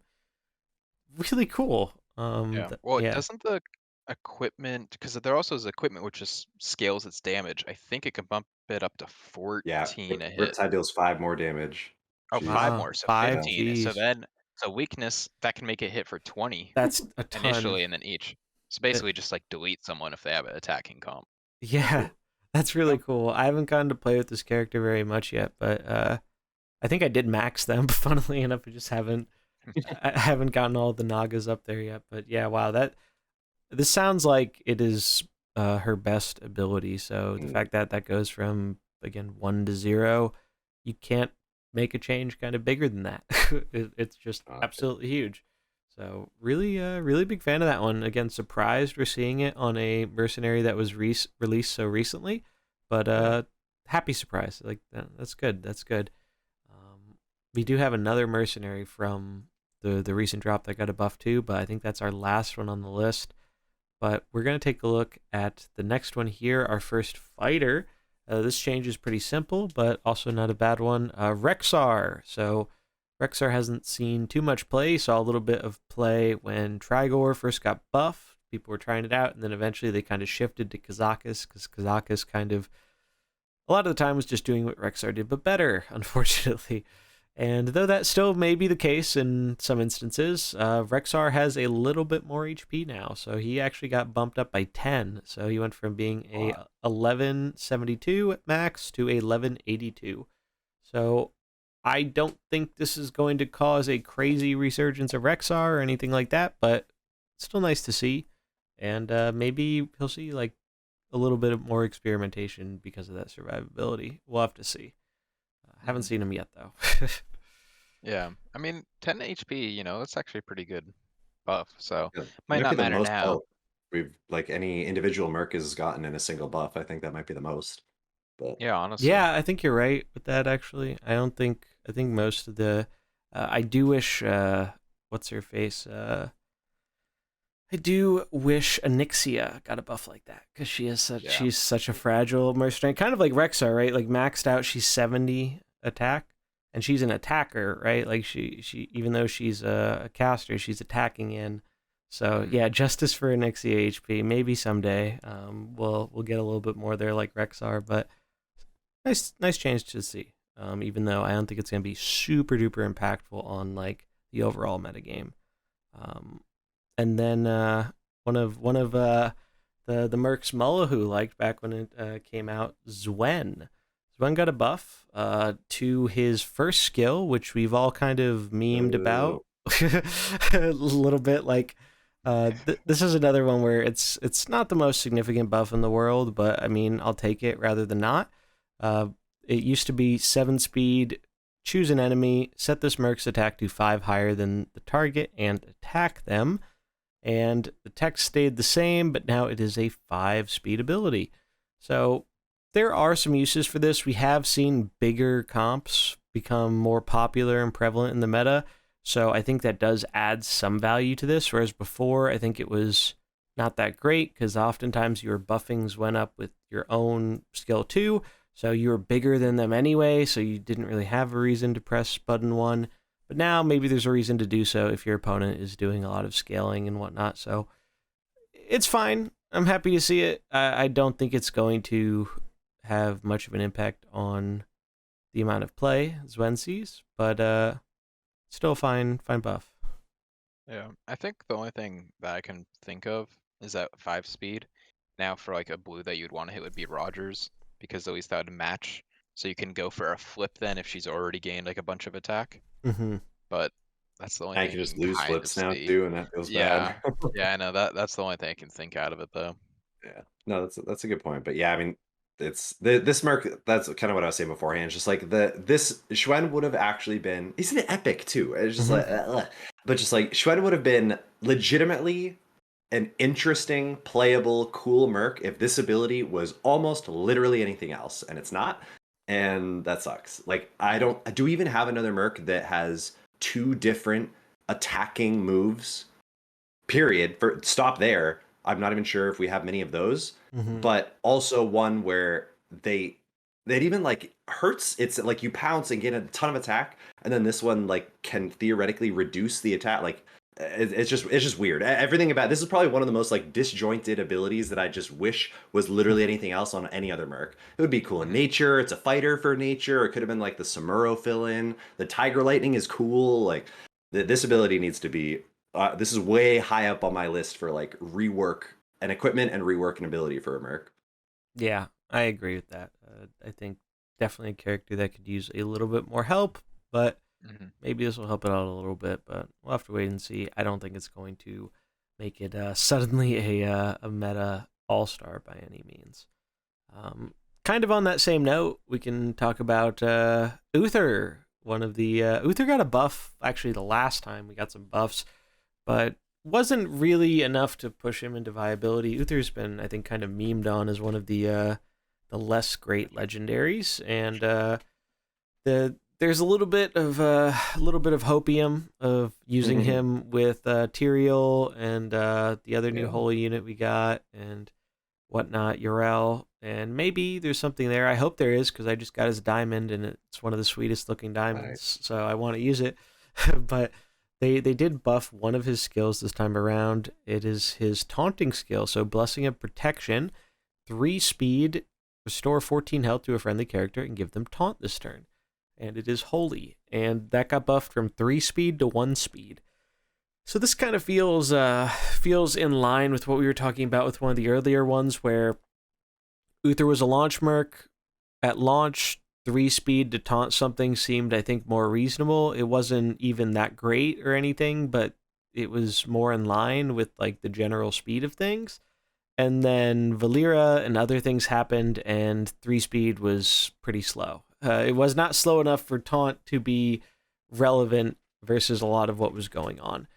Really cool. Doesn't the equipment, because there also is equipment which just scales its damage. I think it can bump it up to 14 a hit. Riptide deals 5 more damage. Oh, 5 more, so 15. Geez. So then, weakness that can make it hit for 20. That's a ton. Initially, and then each. So basically, just like delete someone if they have an attacking comp. Yeah, that's really cool. I haven't gotten to play with this character very much yet, but I think I did max them. Funnily enough, I just haven't I haven't gotten all the Nagas up there yet, but yeah, wow, this sounds like it is her best ability. So the fact that that goes from again 1 to 0, you can't make a change kind of bigger than that. It's just absolutely huge. So really big fan of that one. Again, surprised we're seeing it on a mercenary that was released so recently, but happy surprise. Like that's good. That's good. We do have another mercenary from the recent drop that got a buff too, but I think that's our last one on the list. But we're going to take a look at the next one here, our first fighter. This change is pretty simple, but also not a bad one. Rexxar. So Rexxar hasn't seen too much play. Saw a little bit of play when Trigor first got buffed. People were trying it out, and then eventually they kind of shifted to Kazakus, because Kazakus kind of, a lot of the time, was just doing what Rexxar did, but better, unfortunately. And though that still may be the case in some instances, Rexxar has a little bit more HP now. So he actually got bumped up by 10. So he went from being a 1172 at max to a 1182. So I don't think this is going to cause a crazy resurgence of Rexxar or anything like that, but it's still nice to see. And maybe he'll see like a little bit of more experimentation because of that survivability. We'll have to see. Haven't seen him yet, though. Yeah, I mean, 10 HP, it's actually pretty good buff. So Yeah, might might not be the matter most now. health we've like any individual merc has gotten in a single buff. I think that might be the most. But Yeah, honestly. Yeah, I think you're right with that. Actually, I think most of the, I do wish, what's her face? I do wish Anixia got a buff like that because Yeah. she's such a fragile mercenary, kind of like Rexxar, right? Like maxed out, she's 70 attack, and she's an attacker, right? Like she even though she's a caster, she's attacking in. So yeah, justice for Anixia HP. Maybe someday, we'll get a little bit more there like Rexxar, but nice change to see. Even though I don't think it's gonna be super duper impactful on like the overall metagame. Um, and then one of the Mercs Mullahoo liked back when it came out, Zhwen. Zhwen got a buff to his first skill, which we've all kind of memed about a little bit. Like this is another one where it's not the most significant buff in the world, but I mean I'll take it rather than not. It used to be 7 speed. Choose an enemy, set this Merc's attack to 5 higher than the target, and attack them. And the text stayed the same, but now it is a 5 speed ability. So there are some uses for this. We have seen bigger comps become more popular and prevalent in the meta. So I think that does add some value to this. Whereas before, I think it was not that great because oftentimes your buffings went up with your own skill too. So you were bigger than them anyway. So you didn't really have a reason to press button 1. But now maybe there's a reason to do so if your opponent is doing a lot of scaling and whatnot. So it's fine. I'm happy to see it. I don't think it's going to have much of an impact on the amount of play Zwen sees, but still fine buff. Yeah, I think the only thing that I can think of is that 5 speed. Now for like a blue that you'd want to hit would be Rogers, because at least that would match. So you can go for a flip then if she's already gained like a bunch of attack. Mm-hmm. But that's the only I thing can you just can lose kind of flips now see. too, and that feels Yeah, bad. yeah, I know that's the only thing I can think out of it though. Yeah, no, that's a good point. But yeah, I mean, it's this Merc. That's kind of what I was saying beforehand. It's just like this Zhwen would have actually been. He's an epic too. It's just like, but just like Zhwen would have been legitimately an interesting, playable, cool Merc if this ability was almost literally anything else, and it's not, and that sucks. Like do we even have another Merc that has 2 different attacking moves? Period. For stop there. I'm not even sure if we have many of those, but also one where they'd even like hurts. It's like you pounce and get a ton of attack, and then this one like can theoretically reduce the attack. Like it's just weird. Everything about this is probably one of the most like disjointed abilities that I just wish was literally anything else on any other Merc. It would be cool in nature. It's a fighter for nature. It could have been like the Samuro fill-in. The Tiger Lightning is cool. Like this ability needs to be this is way high up on my list for like rework and equipment and rework and ability for a Merc. Yeah, I agree with that. I think definitely a character that could use a little bit more help, but Maybe this will help it out a little bit, but we'll have to wait and see. I don't think it's going to make it suddenly a meta all-star by any means. Kind of on that same note, we can talk about Uther. One of the Uther got a buff actually the last time we got some buffs, but wasn't really enough to push him into viability. Uther's been, I think, kind of memed on as one of the less great legendaries, and there's a little bit of hopium of using him with Tyrael and the other new holy unit we got and whatnot, Yrel, and maybe there's something there. I hope there is, because I just got his diamond and it's one of the sweetest looking diamonds, so I want to use it. But they did buff one of his skills this time around. It is his taunting skill, so Blessing of Protection, 3 speed, restore 14 health to a friendly character and give them taunt this turn. And it is holy, and that got buffed from 3 speed to 1 speed. So this kind of feels in line with what we were talking about with one of the earlier ones, where Uther was a launch merc. At launch, 3 speed to taunt something seemed, I think, more reasonable. It wasn't even that great or anything, but it was more in line with like the general speed of things. And then Valeera and other things happened, and 3 speed was pretty slow. It was not slow enough for taunt to be relevant versus a lot of what was going on.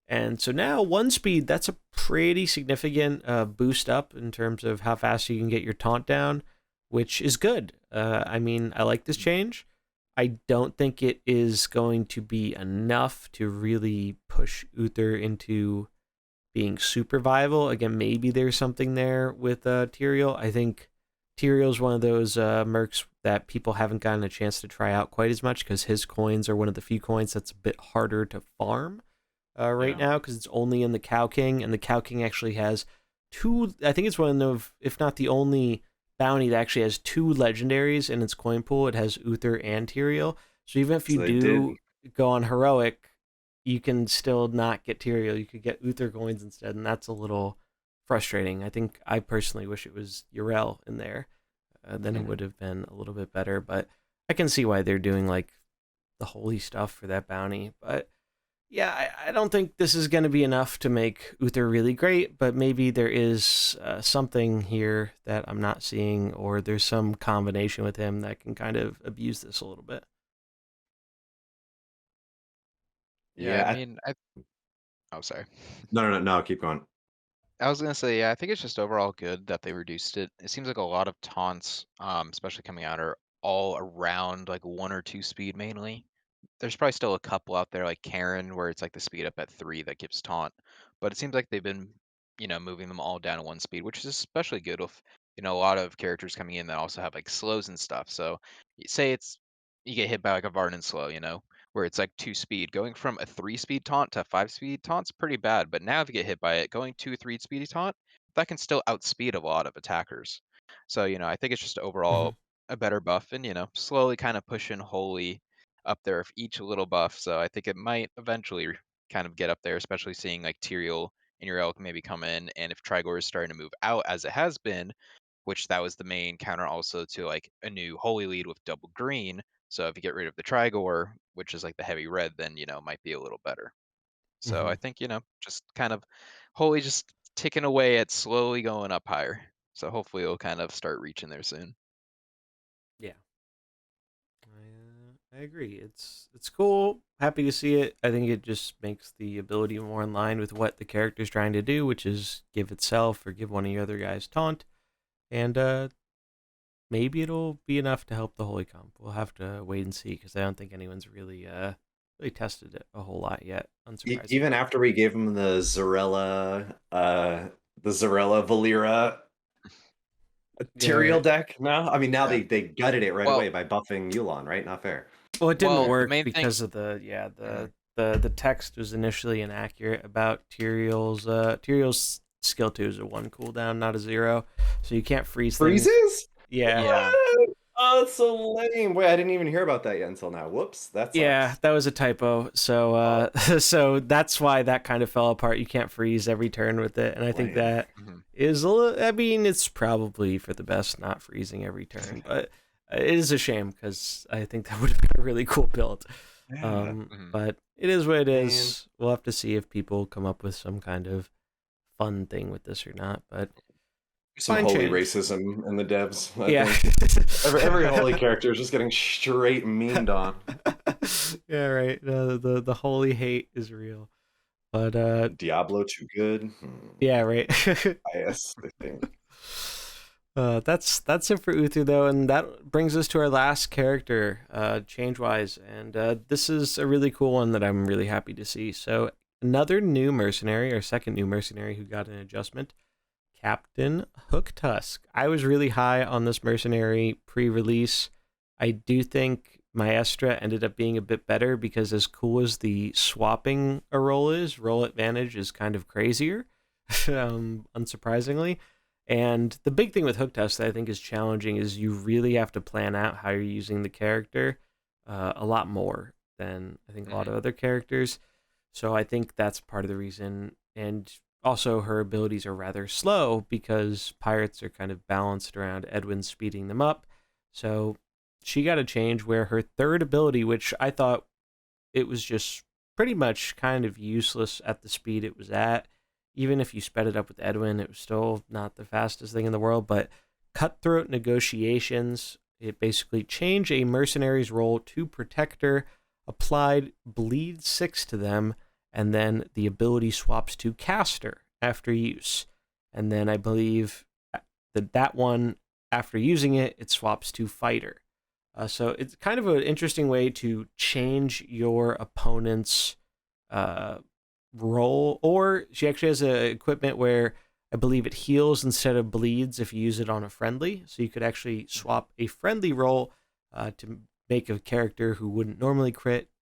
And so now 1 speed, that's a pretty significant boost up in terms of how fast you can get your taunt down, which is good. I mean, I like this change. I don't think it is going to be enough to really push Uther into being super viable. Again, maybe there's something there with Tyrael. I think Tyrael's one of those mercs that people haven't gotten a chance to try out quite as much, because his coins are one of the few coins that's a bit harder to farm right now, because it's only in the Cow King, and the Cow King actually has 2, I think it's one of, if not the only bounty that actually has 2 legendaries in its coin pool. It has Uther and Tyrael. So even if you go on heroic, you can still not get Tyrael. You could get Uther coins instead, and that's a little frustrating. I think I personally wish it was Yrel in there. Then it would have been a little bit better, but I can see why they're doing like the holy stuff for that bounty. But yeah, I don't think this is going to be enough to make Uther really great, but maybe there is something here that I'm not seeing, or there's some combination with him that can kind of abuse this a little bit. Yeah, I mean, oh, sorry. No, keep going. I was gonna say, yeah, I think it's just overall good that they reduced it. It seems like a lot of taunts, especially coming out, are all around like 1 or 2 speed mainly. There's probably still a couple out there like Karen, where it's like the speed up at 3 that gives taunt, but it seems like they've been, moving them all down to 1 speed, which is especially good with, a lot of characters coming in that also have like slows and stuff. So say you get hit by like a Varden slow, where it's like 2 speed. Going from a 3 speed taunt to 5 speed taunt's pretty bad, but now if you get hit by it, going 2-3 speedy taunt, that can still outspeed a lot of attackers. So, I think it's just overall a better buff, and, slowly kind of pushing Holy up there of each little buff. So I think it might eventually kind of get up there, especially seeing like Tyrael and your elk maybe come in. And if Trigor is starting to move out as it has been, which that was the main counter also to like a new Holy lead with double green. So if you get rid of the Trigor, which is like the heavy red, then, it might be a little better. So I think, just kind of Holy just ticking away at slowly going up higher. So hopefully it'll kind of start reaching there soon. Yeah. I agree. It's cool. Happy to see it. I think it just makes the ability more in line with what the character's trying to do, which is give itself or give one of the other guys taunt. And maybe it'll be enough to help the Holy Comp. We'll have to wait and see, because I don't think anyone's really tested it a whole lot yet. Unsurprisingly. Even after we gave him the Zarella Valeera Tyrael deck, no? I mean, now they gutted it right away by buffing Yulon, right? Not fair. Well, it didn't work because of the text was initially inaccurate about Tyrael's skill 2 is a 1 cooldown, not a 0, so you can't freeze things. Freezes? Yeah. Oh, it's so lame. Wait, I didn't even hear about that yet until now. Whoops, that sucks. Yeah, that was a typo. So so that's why that kind of fell apart. You can't freeze every turn with it, and I think that is a little, I mean, it's probably for the best not freezing every turn, but it is a shame, because I think that would have been a really cool build. Yeah. But it is what it Man. is. We'll have to see if people come up with some kind of fun thing with this or not. But Some fine holy change. racism in the devs. Yeah. Every holy character is just getting straight memed on. Yeah, right. The holy hate is real. But Diablo too good. yeah, right. Bias, I think. That's it for Uther though, and that brings us to our last character, change-wise, and this is a really cool one that I'm really happy to see. So another new mercenary, or second new mercenary who got an adjustment, Captain Hooktusk. I was really high on this mercenary pre-release. I do think Maestra ended up being a bit better because as cool as the swapping a role is, role advantage is kind of crazier, unsurprisingly. And the big thing with Hooktusk that I think is challenging is you really have to plan out how you're using the character a lot more than I think a lot of other characters. So I think that's part of the reason. And also her abilities are rather slow because pirates are kind of balanced around Edwin speeding them up. So she got a change where her third ability, which I thought it was just pretty much kind of useless at the speed it was at. Even if you sped it up with Edwin, it was still not the fastest thing in the world. But Cutthroat Negotiations, it basically changed a mercenary's role to Protector, applied Bleed 6 to them, and then the ability swaps to Caster after use. And then I believe that one, after using it, it swaps to Fighter. So it's kind of an interesting way to change your opponent's role. Or she actually has a equipment where I believe it heals instead of bleeds if you use it on a friendly. So you could actually swap a friendly role to make a character who wouldn't normally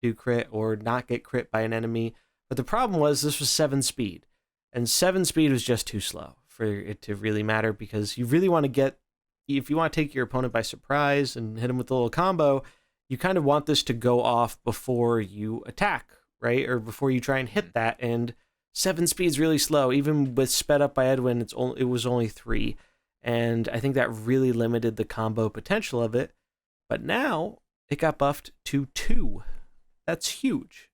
do crit or not get crit by an enemy. But the problem was this was 7 speed, and 7 speed was just too slow for it to really matter, because you really want to get, if you want to take your opponent by surprise and hit him with a little combo, you kind of want this to go off before you attack, right? Or before you try and hit that. And 7 speed's really slow. Even with sped up by Edwin, it was only 3. And I think that really limited the combo potential of it. But now it got buffed to 2. That's huge.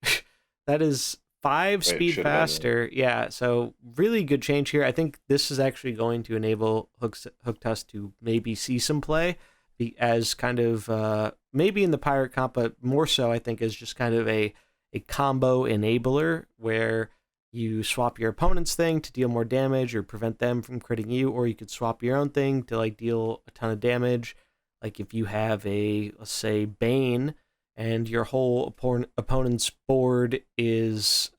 That is 5 speed faster. Yeah, so really good change here. I think this is actually going to enable Hooktusk to maybe see some play as kind of maybe in the pirate comp, but more so I think as just kind of a combo enabler where you swap your opponent's thing to deal more damage or prevent them from critting you, or you could swap your own thing to like deal a ton of damage. Like if you have let's say Bane, and your whole opponent's board is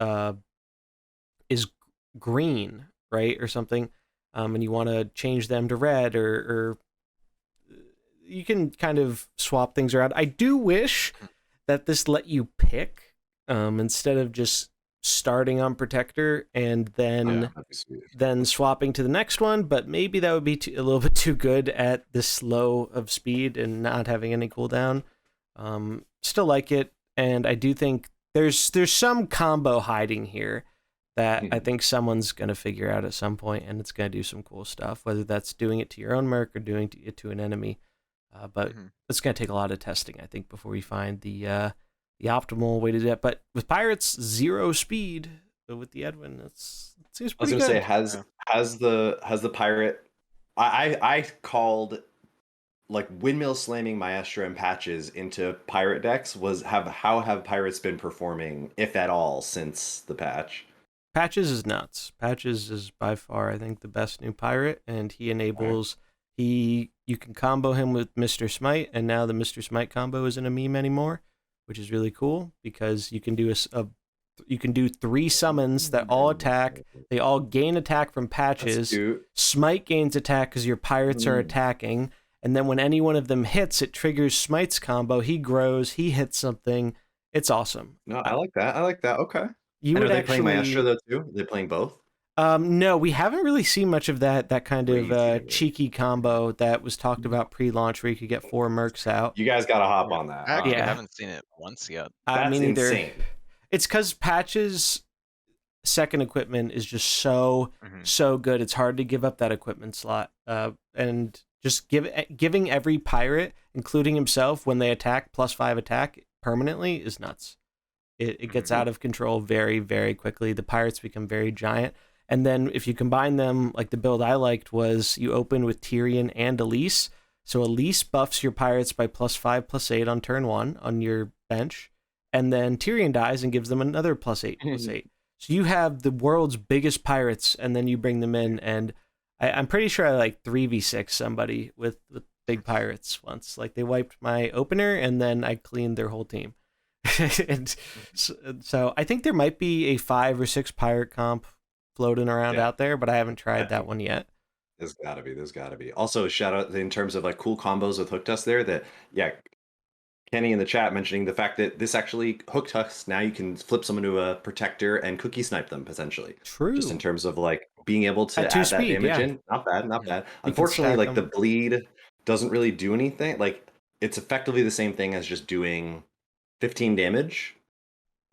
green, right, or something, and you want to change them to red, or you can kind of swap things around. I do wish that this let you pick instead of just starting on Protector and then swapping to the next one, but maybe that would be a little bit too good at this low of speed and not having any cooldown. Still like it, and I do think there's some combo hiding here that I think someone's going to figure out at some point, and it's going to do some cool stuff, whether that's doing it to your own merc or doing it to an enemy. But it's going to take a lot of testing, I think, before we find the optimal way to do that. But with pirates, 0 speed, but with the Edwin, it seems pretty good. I was going to say, has the pirate... I called... like windmill slamming Maestra and Patches into pirate decks how have pirates been performing, if at all, since the patch? Patches is nuts. Patches is by far, I think, the best new pirate, and he enables you can combo him with Mr. Smite, and now the Mr. Smite combo isn't a meme anymore, which is really cool because you can do you can do 3 summons that all attack. They all gain attack from Patches. Smite gains attack because your pirates are attacking. And then when any one of them hits, it triggers Smite's combo. He grows, he hits something. It's awesome. No, I like that. Okay. Are they playing Maestra though too? Are they playing both? No, we haven't really seen much of that kind of cheeky combo that was talked about pre-launch where you could get 4 mercs out. You guys got to hop on that. I haven't seen it once yet. That's insane. It's because Patch's second equipment is just so good. It's hard to give up that equipment slot. And just giving every pirate, including himself, when they attack, +5 attack, permanently is nuts. It gets Mhm. out of control very, very quickly. The pirates become very giant. And then if you combine them, like the build I liked was you open with Tyrion and Elise. So Elise buffs your pirates by +5, +8 on turn 1 on your bench. And then Tyrion dies and gives them another +8, +8. So you have the world's biggest pirates, and then you bring them in. And I'm pretty sure I like 3v6 somebody with big pirates once. Like they wiped my opener, and then I cleaned their whole team. And so I think there might be a 5 or 6 pirate comp floating around Yeah, out there, but I haven't I tried that think one yet. there's gotta be. Also, shout out in terms of like cool combos with Hooktusk there. That yeah, Kenny in the chat mentioning the fact that this actually Hooktusk now you can flip someone to a protector and cookie snipe them potentially. Just in True. terms of like being able At to 2 add that speed, damage yeah. in. Not bad, not Mhm. bad. You can Unfortunately, stack like the them. bleed doesn't really do anything. Like it's effectively the same thing as just doing 15 damage,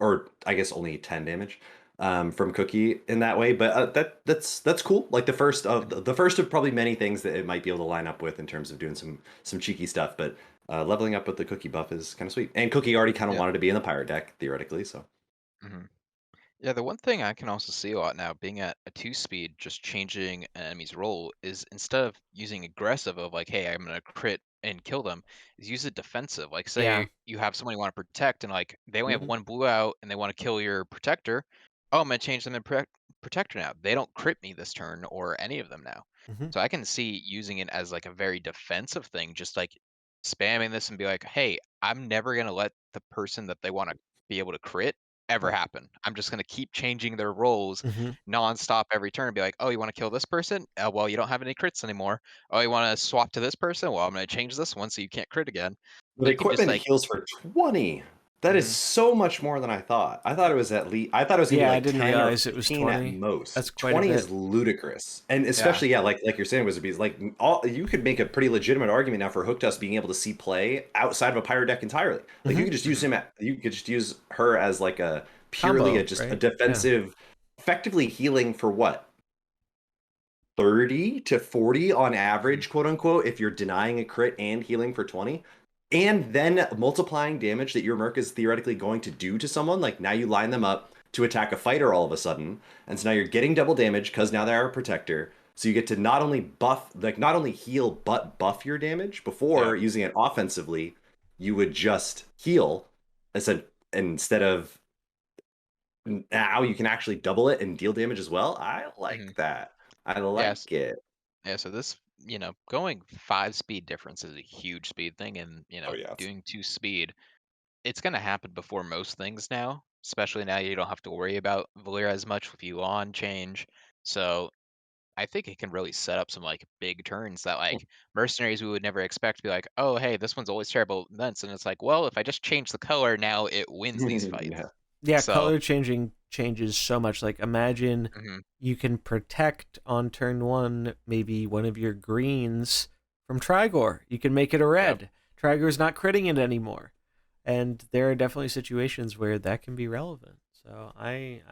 or I guess only 10 damage from Cookie in that way. But that's cool. Like the first of probably many things that it might be able to line up with in terms of doing some cheeky stuff. But leveling up with the Cookie buff is kind of sweet. And Cookie already kind of Yeah. wanted to be in the pirate deck theoretically. So Mhm. Yeah, the one thing I can also see a lot now, being at a 2 speed, just changing an enemy's role, is instead of using aggressive of like, hey, I'm gonna crit and kill them, is use it defensive. Like, Yeah. say you have someone you want to protect, and like they only have mhm. one blue out, and they want to kill your protector. Oh, I'm gonna change them to protector now. They don't crit me this turn or any of them now. Hmm. So I can see using it as like a very defensive thing, just like spamming this and be like, hey, I'm never gonna let the person that they want to be able to crit ever happen. I'm just gonna keep changing their roles Hmm. nonstop every turn. Be like, oh, you want to kill this person? Well, you don't have any crits anymore. Oh, you want to swap to this person? Well, I'm gonna change this one so you can't crit again. But So you can just equipment like, heals for 20. That is mhm, so much more than I thought. I thought it was at least I thought it was gonna be Yeah, I like didn't 10 or realize it was 15 at 20. most. That's quite a 20 is bit. ludicrous. And yeah, especially, yeah, like you're saying, WizardBeast, like all you could make a pretty legitimate argument now for Hooktusk being able to see play outside of a pirate deck entirely. Like you Hmm. could just use mhm, you could just use her as like a purely Combo, just a right? Yeah. defensive, effectively healing for what? 30 to 40 on mhm, average, quote unquote, if you're denying a crit and healing for 20. And then multiplying damage that your Merc is theoretically going to do to someone. Like now you line them up to attack a fighter all of a sudden. And so now you're getting double damage because now they are a protector. So you get to not only buff, like not only heal, but buff your damage. yeah, Before using it offensively, you would just heal. I said, instead of now you can actually double it and deal damage as well. I like mhm, that. I yes, like it. yeah. So this, going 5 speed difference is a huge speed thing, and Oh yeah. doing 2 speed, it's gonna happen before most things now. Especially now you don't have to worry about Valyria as much with Yulon change. So I think it can really set up some like big turns that like mercenaries we would never expect to be like, oh hey, this one's always terrible events, and it's like, well, if I just change the color now, it wins these fights. Yeah. Yeah, So, color changing changes so much. Like imagine mhm, you can protect on turn 1 maybe one of your greens from Trigor. You can make it a yep. red. Trigor's not critting it anymore. And there are definitely situations where that can be relevant. So I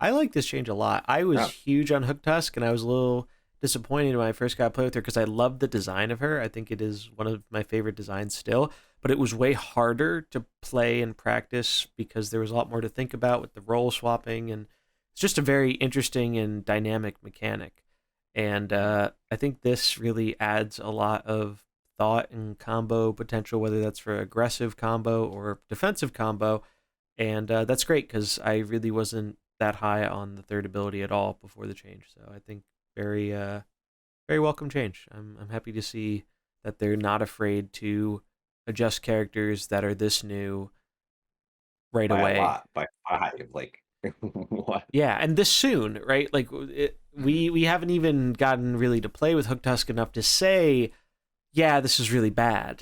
like this change a lot. I was Yeah. huge on Hooktusk, and I was a little disappointed when I first got to play with her because I love the design of her. I think it is one of my favorite designs still, but it was way harder to play and practice because there was a lot more to think about with the role swapping, and it's just a very interesting and dynamic mechanic. And Mhm, I think this really adds a lot of thought and combo potential, whether that's for aggressive combo or defensive combo. And that's great because I really wasn't that high on the third ability at all before the change. So I think very very welcome change. I'm happy to see that they're not afraid to adjust characters that are this new right By a away. lot, by 5. Like what? Yeah, and this soon, right? Like mhm, we haven't even gotten really to play with Hooktusk enough to say, yeah, this is really bad.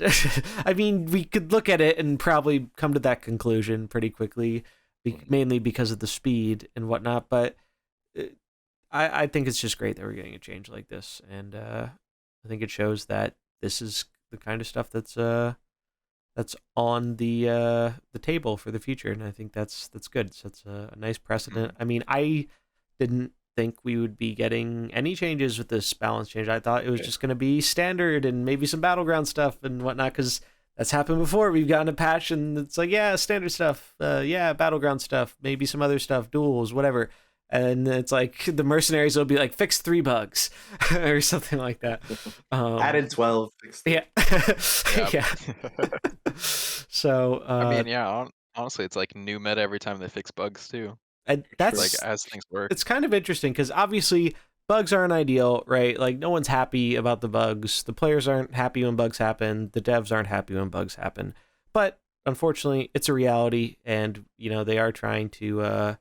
I mean, we could look at it and probably come to that conclusion pretty quickly, mainly because of the speed and whatnot. But uh, I think it's just great that we're getting a change like this, and I think it shows that this is the kind of stuff that's on the table for the future, and I think that's good. So it's a nice precedent. mhm, I mean, I didn't think we would be getting any changes with this balance change. I thought it was Yeah. just going to be standard and maybe some battleground stuff and whatnot, because that's happened before. We've gotten a patch and it's like, yeah, standard stuff, yeah, battleground stuff, maybe some other stuff, duels, whatever. And it's like the mercenaries will be like, fix 3 bugs or something like that. Added 12. Fixed. Yeah. Yep. Yeah. So I mean, yeah, honestly, it's like new meta every time they fix bugs too. that's Like as things work. it's kind of interesting because obviously bugs aren't ideal, right? Like no one's happy about the bugs. The players aren't happy when bugs happen. The devs aren't happy when bugs happen. But unfortunately, it's a reality, and they are trying to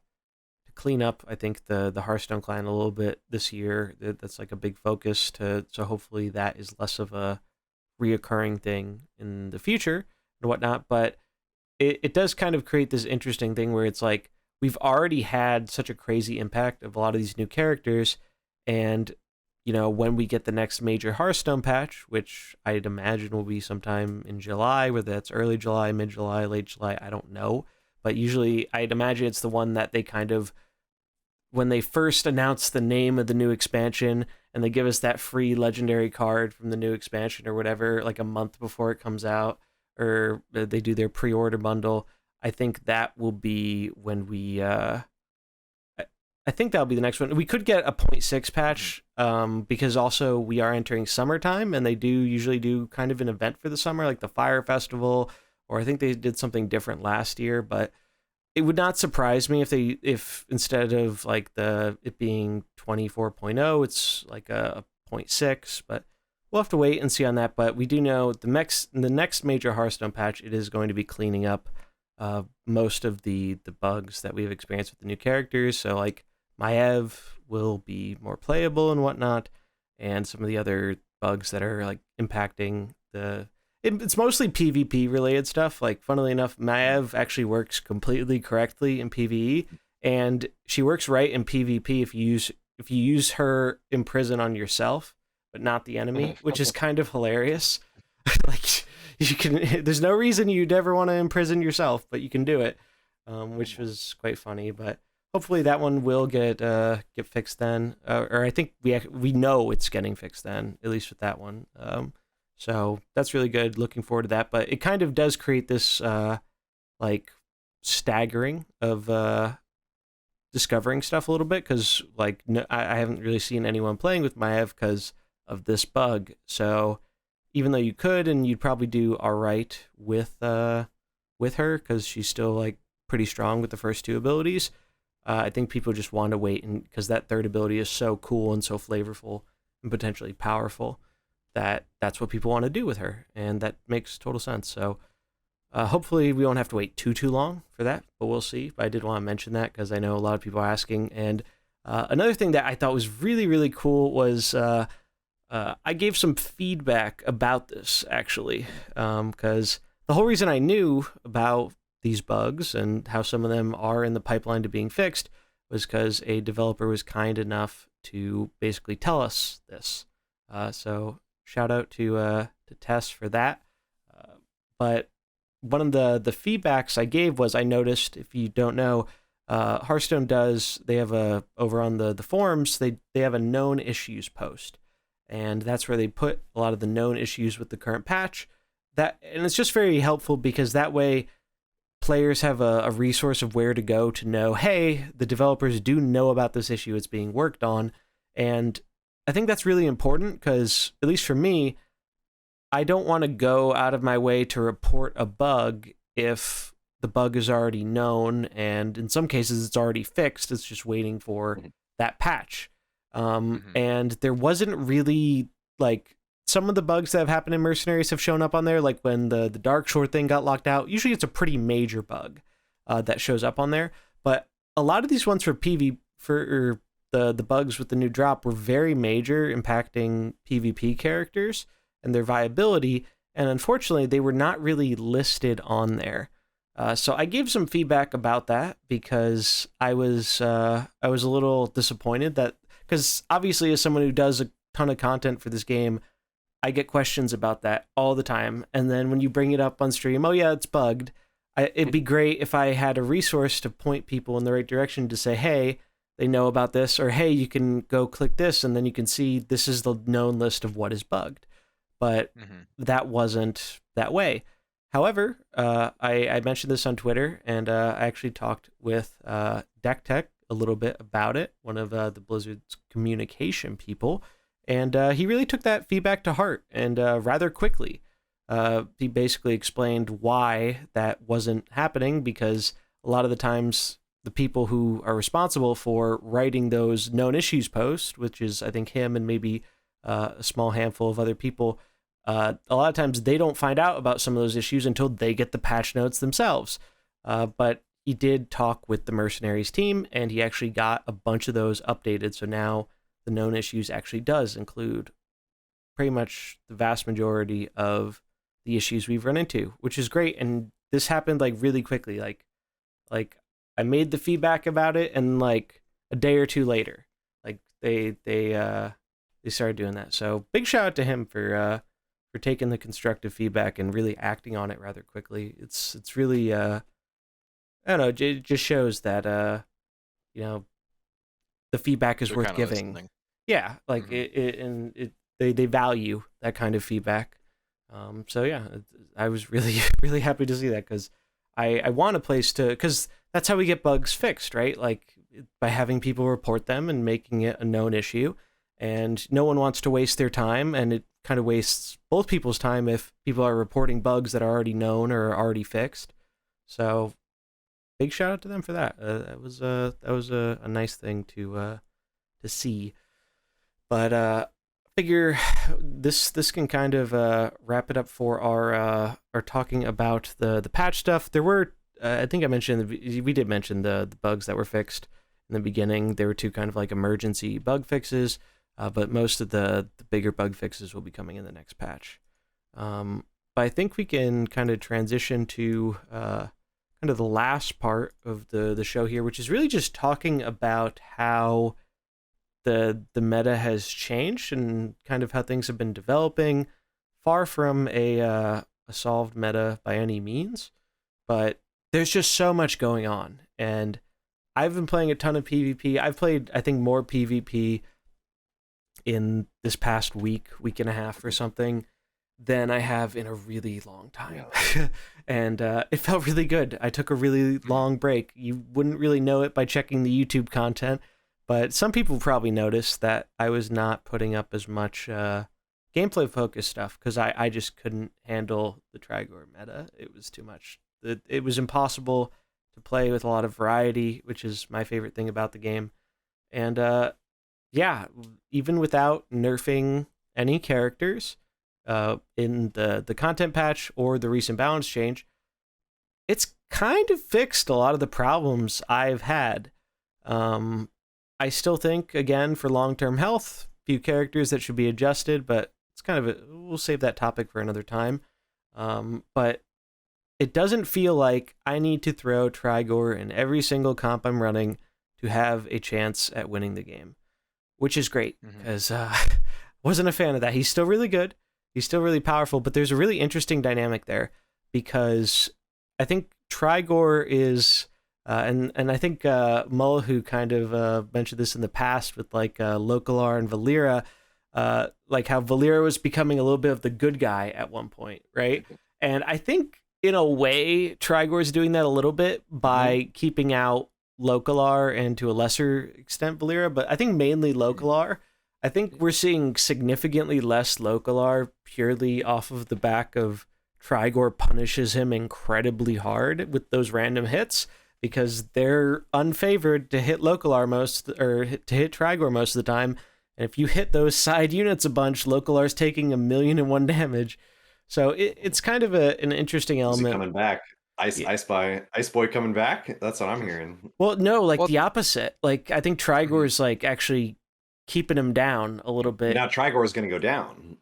clean up. I think the Hearthstone clan a little bit this year. That's like a big focus so hopefully that is less of a reoccurring thing in the future and whatnot. But it does kind of create this interesting thing where it's like we've already had such a crazy impact of a lot of these new characters, and when we get the next major Hearthstone patch, which I'd imagine will be sometime in July, whether that's early July, mid July, late July, I don't know, but usually I'd imagine it's the one that they kind of, when they first announce the name of the new expansion and they give us that free legendary card from the new expansion or whatever, like a month before it comes out, or they do their pre-order bundle, I think that will be when we I think that'll be the next one. We could get a 0.6 patch because also we are entering summertime, and they do usually do kind of an event for the summer, like the Fire Festival, or I think they did something different last year. But it would not surprise me if instead of like it being 24.0, it's like a 0.6. But we'll have to wait and see on that. But we do know the next major Hearthstone patch, it is going to be cleaning up most of the bugs that we've experienced with the new characters. So like Maiev will be more playable and whatnot, and some of the other bugs that are like impacting it's mostly PvP related stuff. Like funnily enough, Maiev actually works completely correctly in PvE, and she works right in PvP if you use her imprison on yourself but not the enemy, which is kind of hilarious. Like there's no reason you'd ever want to imprison yourself, but you can do it, which was quite funny. But hopefully that one will get fixed then, or I think we know it's getting fixed then, at least with that one. So that's really good. Looking forward to that. But it kind of does create this like staggering of discovering stuff a little bit, because like I haven't really seen anyone playing with Maiev because of this bug. So even though you could, and you'd probably do all right with her because she's still like pretty strong with the first 2 abilities. I think people just want to wait, and because that 3rd ability is so cool and so flavorful and potentially powerful, that's what people want to do with her, and that makes total sense. So hopefully we won't have to wait too long for that, but we'll see. But I did want to mention that because I know a lot of people are asking. And another thing that I thought was really, really cool was I gave some feedback about this, actually, because the whole reason I knew about these bugs and how some of them are in the pipeline to being fixed was because a developer was kind enough to basically tell us this. So shout out to Tess for that. But one of the feedbacks I gave was, I noticed, if you don't know, Hearthstone they have over on the forums, they have a known issues post. And that's where they put a lot of the known issues with the current patch. And it's just very helpful because that way players have a resource of where to go to know, hey, the developers do know about this issue, it's being worked on. And I think that's really important because, at least for me, I don't want to go out of my way to report a bug if the bug is already known, and in some cases it's already fixed, it's just waiting for that patch. And there wasn't really, like, some of the bugs that have happened in Mercenaries have shown up on there, like when the Dark Shore thing got locked out. Usually it's a pretty major bug that shows up on there, but a lot of these ones for the bugs with the new drop were very major, impacting PvP characters and their viability, and unfortunately they were not really listed on there. So I gave some feedback about that because I was a little disappointed that, because obviously as someone who does a ton of content for this game, I get questions about that all the time. And then when you bring it up on stream, oh yeah, it's bugged. It'd be great if I had a resource to point people in the right direction to say, hey, they know about this, or hey, you can go click this and then you can see this is the known list of what is bugged. But that wasn't that way. However, I mentioned this on Twitter, and I actually talked with Deck Tech a little bit about it, one of the Blizzard's communication people, and he really took that feedback to heart, and rather quickly. He basically explained why that wasn't happening, because a lot of the times the people who are responsible for writing those known issues posts, which is I think him and maybe a small handful of other people, a lot of times they don't find out about some of those issues until they get the patch notes themselves. But he did talk with the Mercenaries team, and he actually got a bunch of those updated. So now the known issues actually does include pretty much the vast majority of the issues we've run into, which is great. And this happened like really quickly. Like I made the feedback about it, and like a day or two later, like they started doing that. So big shout out to him for taking the constructive feedback and really acting on it rather quickly. It's really I don't know, it just shows that you know, the feedback is They're worth kinda giving. listening. Yeah, like they value that kind of feedback. So yeah, I was really really happy to see that, because I want a place to, because that's how we get bugs fixed, right? Like by having people report them and making it a known issue, and no one wants to waste their time, and it kind of wastes both people's time if people are reporting bugs that are already known or are already fixed. So big shout out to them for that. That was a nice thing to see. But figure this can kind of wrap it up for our talking about the patch stuff. There were I think I mentioned we did mention the bugs that were fixed in the beginning. There were two kind of like emergency bug fixes, but most of the bigger bug fixes will be coming in the next patch. But I think we can kind of transition to kind of the last part of the show here, which is really just talking about how the meta has changed and kind of how things have been developing. Far from a solved meta by any means, but there's just so much going on, and I've been playing a ton of PvP. I've played, I think, more PvP in this past week and a half or something than I have in a really long time. Yeah. And it felt really good. I took a really long break. You wouldn't really know it by checking the YouTube content, but some people probably noticed that I was not putting up as much gameplay focused stuff, because I just couldn't handle the Trigor meta. It was too much. It was impossible to play with a lot of variety, which is my favorite thing about the game. And yeah, even without nerfing any characters in the content patch or the recent balance change, it's kind of fixed a lot of the problems I've had. I still think, again, for long-term health, few characters that should be adjusted, but it's kind of we'll save that topic for another time. But it doesn't feel like I need to throw Trigor in every single comp I'm running to have a chance at winning the game, which is great, because wasn't a fan of that. He's still really good. He's still really powerful, but there's a really interesting dynamic there, because I think Trigor is, and I think Mullahoo kind of mentioned this in the past with like Localar and Valera, like how Valera was becoming a little bit of the good guy at one point, right? And I think in a way, Trigor is doing that a little bit by keeping out Localar and to a lesser extent Valera, but I think mainly Localar. I think we're seeing significantly less Localar purely off of the back of Trigor punishes him incredibly hard with those random hits, because they're unfavored to hit Localar to hit Trigor most of the time. And if you hit those side units a bunch, Localar's taking 1,000,001 damage. So it's kind of an interesting element. Coming back. Ice Boy coming back? That's what I'm hearing. Well, no, the opposite. Like, I think Trigor's like actually keeping him down a little bit. Now Trigor is going to go down.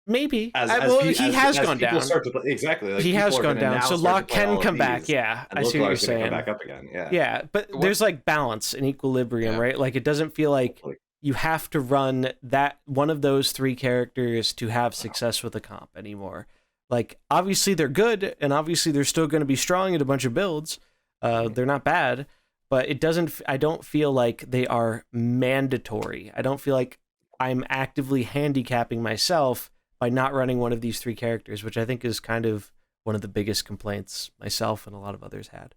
Maybe. He has gone down. Exactly. Like, he has gone down. So Locke can come back. Yeah, I see what you're saying. Come back up again. Yeah. Yeah, but there's like balance and equilibrium, right? Like, it doesn't feel like you have to run that one of those three characters to have success with a comp anymore. Like, obviously they're good, and obviously they're still going to be strong in a bunch of builds. They're not bad, but I don't feel like they are mandatory. I don't feel like I'm actively handicapping myself by not running one of these three characters, which I think is kind of one of the biggest complaints myself and a lot of others had.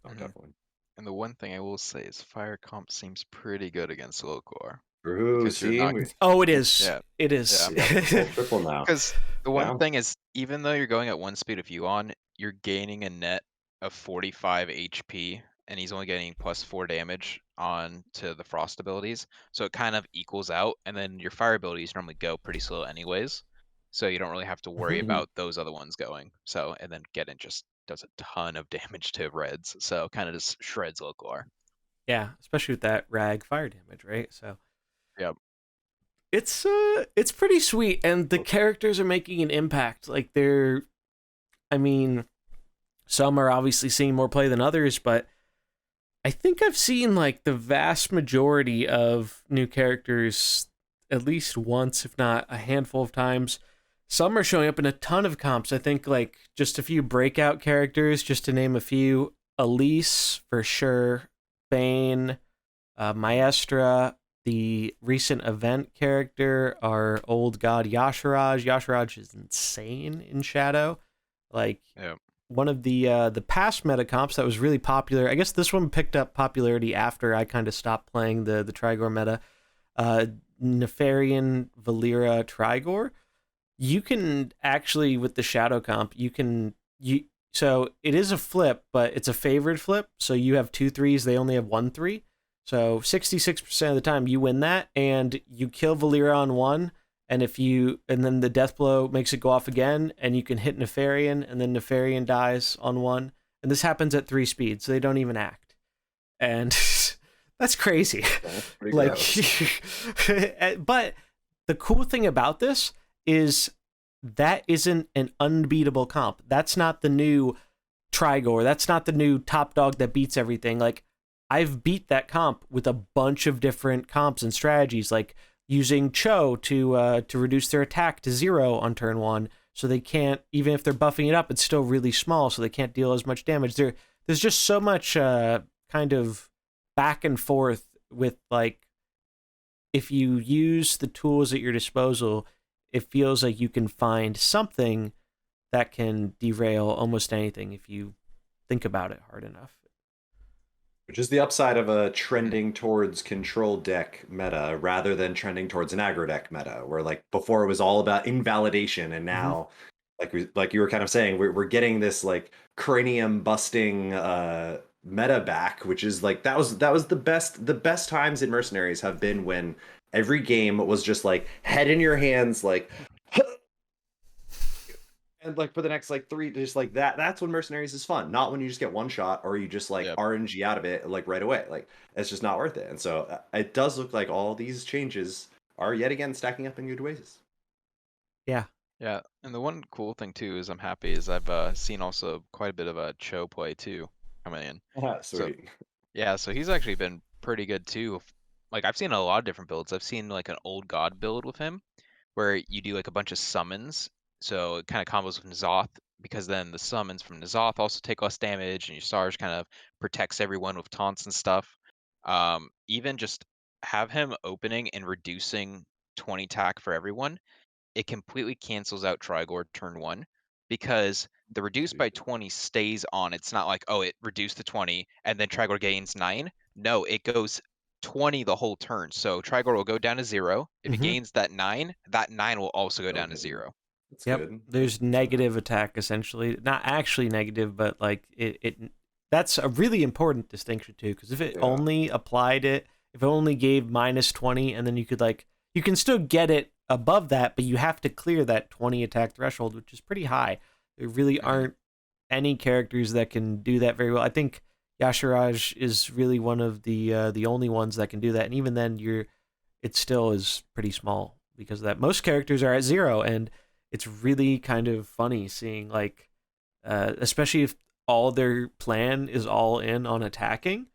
Oh, Mhm. definitely. And the one thing I will say is fire comp seems pretty good against low core. True. Because you're See, not, Oh, it is. yeah, It yeah. is. we got the full triple now. Because the one Yeah. thing is, even though you're going at 1 speed of Yulon, you're gaining a net of 45 HP, and he's only getting +4 damage on to the frost abilities. So it kind of equals out, and then your fire abilities normally go pretty slow anyways. So you don't really have to worry Mhm. about those other ones going. So, and then Geddon just does a ton of damage to reds. So kind of just shreds Local. Yeah, especially with that rag fire damage, right? So Yep. it's pretty sweet, and the characters are making an impact. Like I mean, some are obviously seeing more play than others, but I think I've seen like the vast majority of new characters at least once, if not a handful of times. Some are showing up in a ton of comps. I think like just a few breakout characters, just to name a few. Elise for sure, Bane, Maestra, the recent event character, our old god Yasharaj. Yasharaj is insane in Shadow. Like Yep. one of the past meta comps that was really popular. I guess this one picked up popularity after I kind of stopped playing the Trigor meta. Nefarian Valera Trigor. You can actually with the Shadow comp, so it is a flip, but it's a favored flip. So you have 2 3s, they only have 1 3. So 66% of the time you win that, and you kill Valera on 1, and then the death blow makes it go off again, and you can hit Nefarian, and then Nefarian dies on 1. And this happens at 3 speeds, so they don't even act. And that's crazy. That's pretty Like gross. but the cool thing about this is that isn't an unbeatable comp. That's not the new Trigor. That's not the new top dog that beats everything. Like, I've beat that comp with a bunch of different comps and strategies, like using Cho to reduce their attack to 0 on turn 1, so they can't, even if they're buffing it up, it's still really small, so they can't deal as much damage. There's just so much kind of back and forth with, like, if you use the tools at your disposal, it feels like you can find something that can derail almost anything if you think about it hard enough. Which is the upside of a trending towards control deck meta rather than trending towards an aggro deck meta, where like before it was all about invalidation, and now, like you were kind of saying, we're getting this like cranium busting meta back, which is like that was the best times in Mercenaries have been when every game was just like head in your hands, like and like for the next like 3, just like that's when Mercenaries is fun, not when you just get one shot or you just like Yep. RNG out of it like right away. Like it's just not worth it. And so it does look like all these changes are yet again stacking up in good ways. Yeah. Yeah, and the one cool thing too is I'm happy is I've seen also quite a bit of a Cho play too coming in. Sweet. Yeah, so he's actually been pretty good too. Like I've seen a lot of different builds. I've seen like an old god build with him where you do like a bunch of summons. So it kind of combos with N'Zoth because then the summons from N'Zoth also take less damage and your Sarge kind of protects everyone with taunts and stuff. Even just have him opening and reducing 20 attack for everyone, it completely cancels out Trigor turn 1 because the reduced by 20 stays on. It's not like, oh, it reduced to 20 and then Trigor gains 9. No, it goes 20 the whole turn. So Trigor will go down to 0. If it gains that 9 will also go down to 0. That's Yep. good. There's negative attack essentially. Not actually negative, but like it that's a really important distinction too, because if it only if it only gave -20 and then you can still get it above that, but you have to clear that 20 attack threshold, which is pretty high. There really aren't any characters that can do that very well. I think Yasharaj is really one of the only ones that can do that, and even then it still is pretty small because of that. Most characters are at 0, and it's really kind of funny seeing like especially if all their plan is all in on attacking,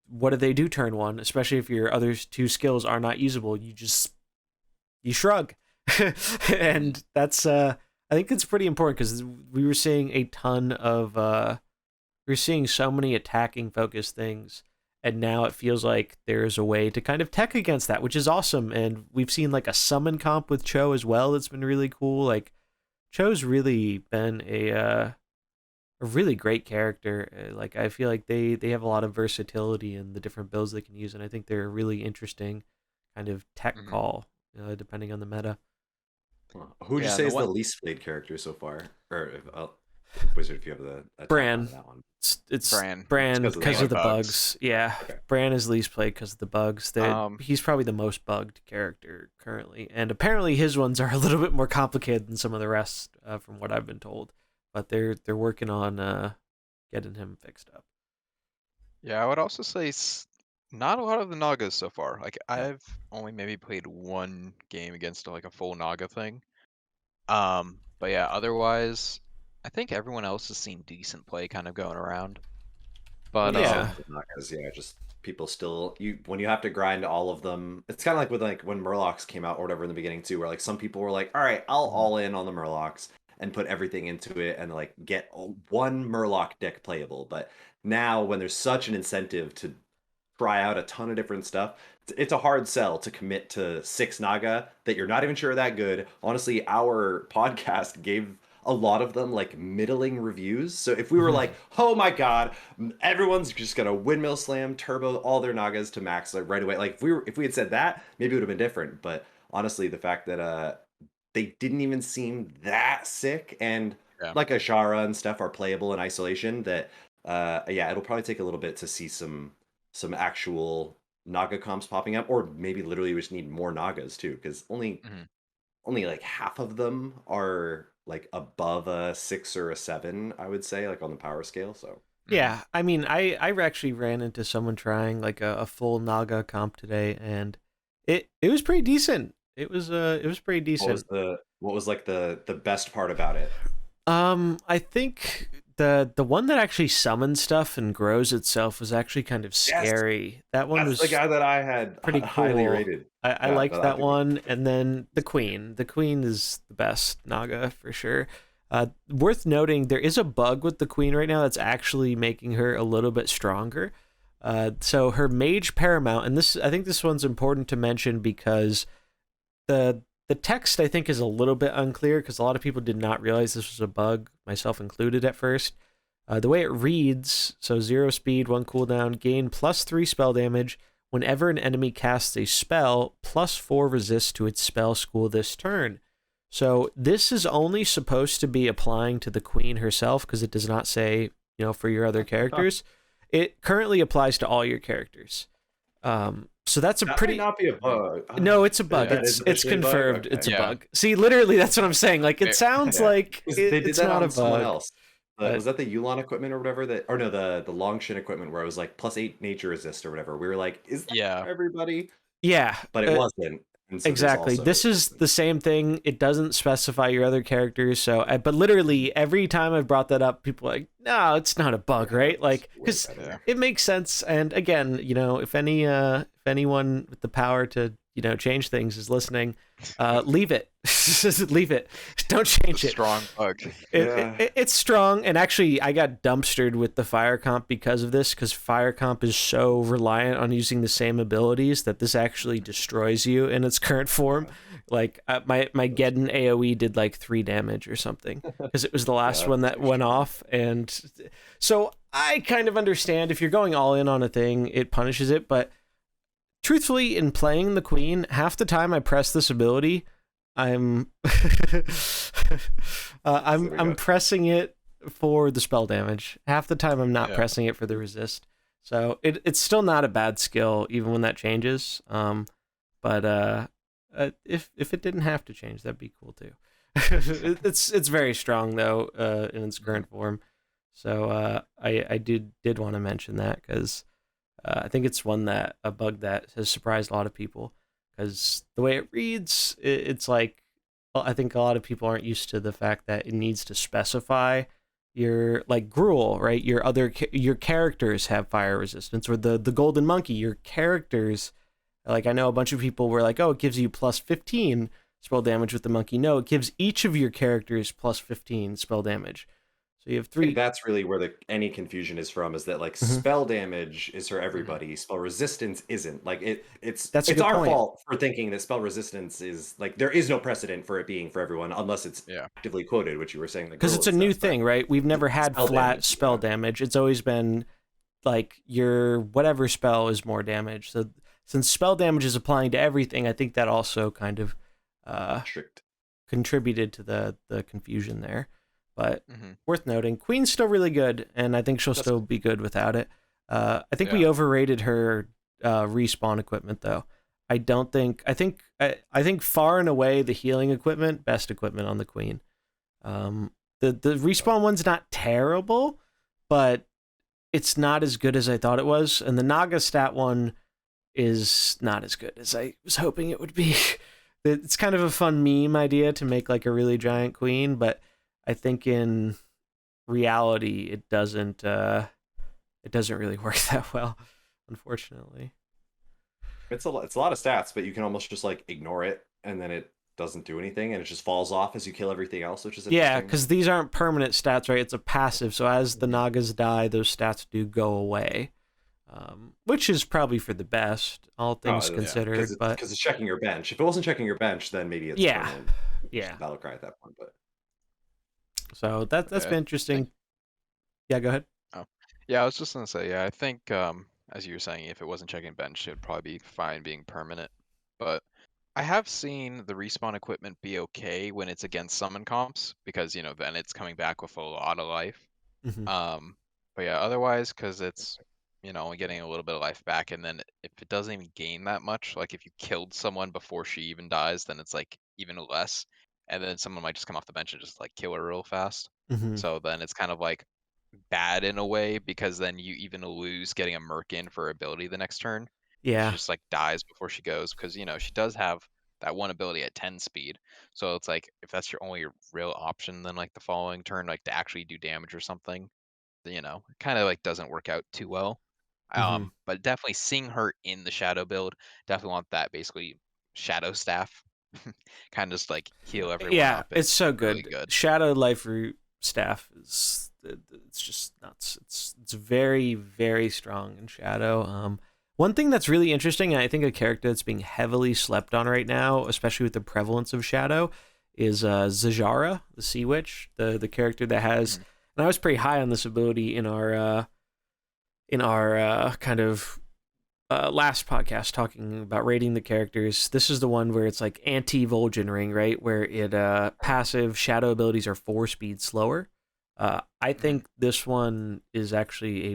what do they do turn 1, especially if your other 2 skills are not usable? You shrug. And that's I think it's pretty important because we were seeing a ton of we're seeing so many attacking focused things, and now it feels like there's a way to kind of tech against that, which is awesome. And we've seen like a summon comp with Cho as well that's been really cool. Like Cho's really been a really great character. Like I feel like they have a lot of versatility in the different builds they can use, and I think they're a really interesting kind of tech Mhm. call, depending on the meta. Who would you Yeah, say and the is the one. least played character so far? Or if, Wizard, if you have a top Bran, on that one. it's Bran. It's Bran because of the because of Mainly the bug. bugs. bugs. Yeah, Okay. Bran is least played because of the bugs. That Um, he's probably the most bugged character currently, and apparently his ones are a little bit more complicated than some of the rest, from what I've been told. But they're working on getting him fixed up. yeah, I would also say not a lot of the Nagas so far. Like Yeah. I've only maybe played one game against like a full Naga thing. But yeah, otherwise, I think everyone else has seen decent play kind of going around. I But think so Yeah, with Nagas, yeah, just people still when you have to grind all of them. It's kind of like with like when Murlocs came out or whatever in the beginning too, where like some people were like, "All right, I'll Mhm. all in on the Murlocs and put everything into it and like get one Murloc deck playable." But now when there's such an incentive to try out a ton of different stuff, it's a hard sell to commit to 6 Naga that you're not even sure are that good. Honestly, our podcast gave a lot of them like middling reviews. So if we were like, oh my god, everyone's just gonna windmill slam turbo all their Nagas to max like right away. Like if we had said that, maybe it would have been different. But honestly, the fact that they didn't even seem that sick and Yeah. like Ashara and stuff are playable in isolation, that yeah, it'll probably take a little bit to see some actual Naga comps popping up, or maybe literally we just need more Nagas too, because Mhm. only like half of them are like above a 6 or a 7, I would say, like on the power scale. So Mhm. yeah. I mean, I actually ran into someone trying like a full Naga comp today, and it was pretty decent. It was pretty decent. what was like the best part about it? I think the one that actually summons stuff and grows itself was actually kind of Yes, scary. That one that's the was guy that I had pretty highly cool. rated. I Yeah, liked I that think one, and then the queen. The queen is the best Naga for sure. Worth noting, there is a bug with the queen right now that's actually making her a little bit stronger. So her mage paramount, and this I think this one's important to mention because the text I think is a little bit unclear because a lot of people did not realize this was a bug, myself included at first. The way it reads, so 0 speed, 1 cooldown, gain +3 spell damage whenever an enemy casts a spell, +4 resist to its spell school this turn. So this is only supposed to be applying to the queen herself because it does not say, for your other characters. It currently applies to all your characters. So that's a that might pretty not be a bug. no, it's a bug. Yeah, it is It's officially a bug. confirmed. It's a Okay. Yeah. bug. See, literally, that's what I'm saying. Like, it Fair. sounds Yeah, like 'cause they did it's that not a on someone bug, else. but Was that the Yulon equipment or whatever that, or no, the Longshin equipment where it was like +8 nature resist or whatever. We were like, is that Yeah. for everybody? yeah, But it wasn't. And so there's exactly. also This is the same thing. It doesn't specify your other characters. So, but literally every time I've brought that up, people are like, no, it's not a bug, yeah, right? it's Like, way because Yeah. better. it makes sense. And again, if anyone with the power to change things is listening, leave it. Leave it. Don't It's a change it. strong bug. Yeah. It's strong, and actually I got dumpstered with the fire comp because of this, because fire comp is so reliant on using the same abilities that this actually destroys you in its current form. Like my Geddon AoE did like 3 damage or something because it was the Yeah, last one that's that pretty went strong. off, and so I kind of understand if you're going all in on a thing, it punishes it, but truthfully, in playing the queen, half the time I press this ability, I'm So there we I'm go. pressing it for the spell damage. Half the time I'm not Yeah. pressing it for the resist. So it's still not a bad skill even when that changes. But if it didn't have to change, that'd be cool too. It's very strong though in its current form. So I did want to mention that because I think it's a bug that has surprised a lot of people because the way it reads, it's like, well, I think a lot of people aren't used to the fact that it needs to specify your like Gruul, right? Your characters have fire resistance, or the golden monkey. Your characters, like I know a bunch of people were like, oh, it gives you +15 spell damage with the monkey. No, it gives each of your characters +15 spell damage. So So you have I think 3. that's really where any confusion is from, is that like Mhm. spell damage is for everybody, spell resistance isn't. Like it's That's a it's good our point. fault for thinking that spell resistance is like, there is no precedent for it being for everyone unless it's Yeah. actively quoted, which you were saying, like Because it's a new thing, right? We've never had Spell flat damage, spell yeah. damage. It's always been like your whatever spell is more damage. So since spell damage is applying to everything, I think that also kind of Strict. contributed to the confusion there. But Mhm. worth noting, Queen's still really good, and I think she'll That's still be good without it. I think we Yeah. overrated her respawn equipment though. I think far and away the healing equipment, best equipment on the Queen. The respawn one's not terrible, but it's not as good as I thought it was, and the Naga stat one is not as good as I was hoping it would be. It's kind of a fun meme idea to make like a really giant queen, but I think in reality it doesn't really work that well, unfortunately. It's a lot of stats, but you can almost just like ignore it, and then it doesn't do anything, and it just falls off as you kill everything else, which is Yeah, interesting. because these aren't permanent stats, right? It's a passive, so as the Nagas die, those stats do go away, which is probably for the best, all things considered. But because it's checking your bench. If it wasn't checking your bench, then maybe it's yeah, permanent. yeah. Battle cry at that point, but So that's Okay, been interesting. Yeah, go ahead. Oh, yeah, I was just gonna say, yeah, I think as you were saying, if it wasn't checking bench, it would probably be fine being permanent. But I have seen the respawn equipment be okay when it's against summon comps, because then it's coming back with a lot of life. Mm-hmm. But yeah, otherwise, because it's only getting a little bit of life back, and then if it doesn't even gain that much, like if you killed someone before she even dies, then it's like even less, and then someone might just come off the bench and just like kill her real fast. Mm-hmm. So then it's kind of like bad in a way, because then you even lose getting a Merc in for ability the next turn. If she Yeah. just like dies before she goes, because she does have that one ability at 10 speed. So it's like if that's your only real option, then like the following turn, like to actually do damage or something, it kind of like doesn't work out too well. Mm-hmm. But definitely seeing her in the shadow build, definitely want that basically shadow staff. Kind of just like heal everyone Yeah, up. it's so really good. good. Shadow Life Root staff is it's just nuts. It's very very strong in Shadow. One thing that's really interesting, and I think a character that's being heavily slept on right now, especially with the prevalence of Shadow, is Zajara, the Sea Witch, the character that has. Mhm. And I was pretty high on this ability in our kind of last podcast talking about rating the characters. This is the one where it's like anti-Vol'jin Ring, right? Where it passive shadow abilities are 4 speed slower. I think this one is actually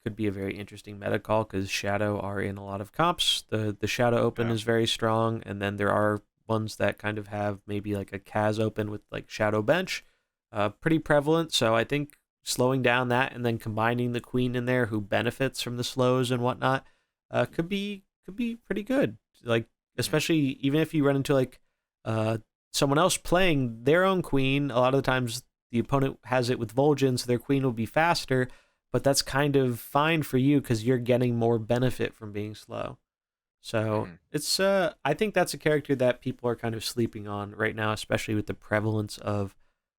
could be a very interesting meta call, because shadow are in a lot of comps. The shadow open is very strong, and then there are ones that kind of have maybe like a Kaz open with like shadow bench, pretty prevalent. So I think slowing down that and then combining the queen in there, who benefits from the slows and whatnot, could be pretty good. Like especially even if you run into like someone else playing their own queen, a lot of the times the opponent has it with Vol'jin, so their queen will be faster, but that's kind of fine for you because you're getting more benefit from being slow. So it's I think that's a character that people are kind of sleeping on right now, especially with the prevalence of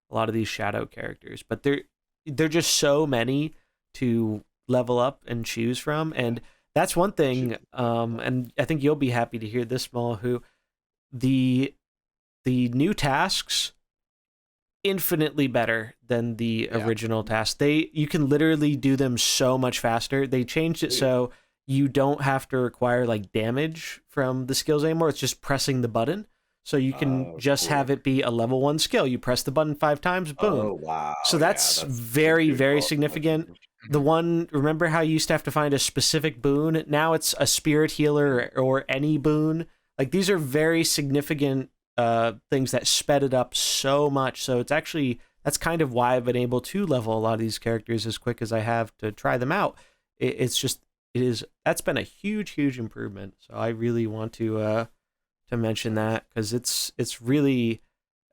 a lot of these shadow characters. But they're just so many to level up and choose from, and that's one thing. And I think you'll be happy to hear this, Mullahoo. The new tasks infinitely better than the original tasks. You can literally do them so much faster. They changed it so you don't have to require like damage from the skills anymore. It's just pressing the button. So you can just have it be a level 1 skill. You press the button 5 times, boom. Oh wow. So that's very, very significant. The one, remember how you used to have to find a specific boon? Now it's a spirit healer or any boon. Like these are very significant things that sped it up so much. So it's actually, that's kind of why I've been able to level a lot of these characters as quick as I have to try them out. That's been a huge improvement. So I really want to mention that, because it's really,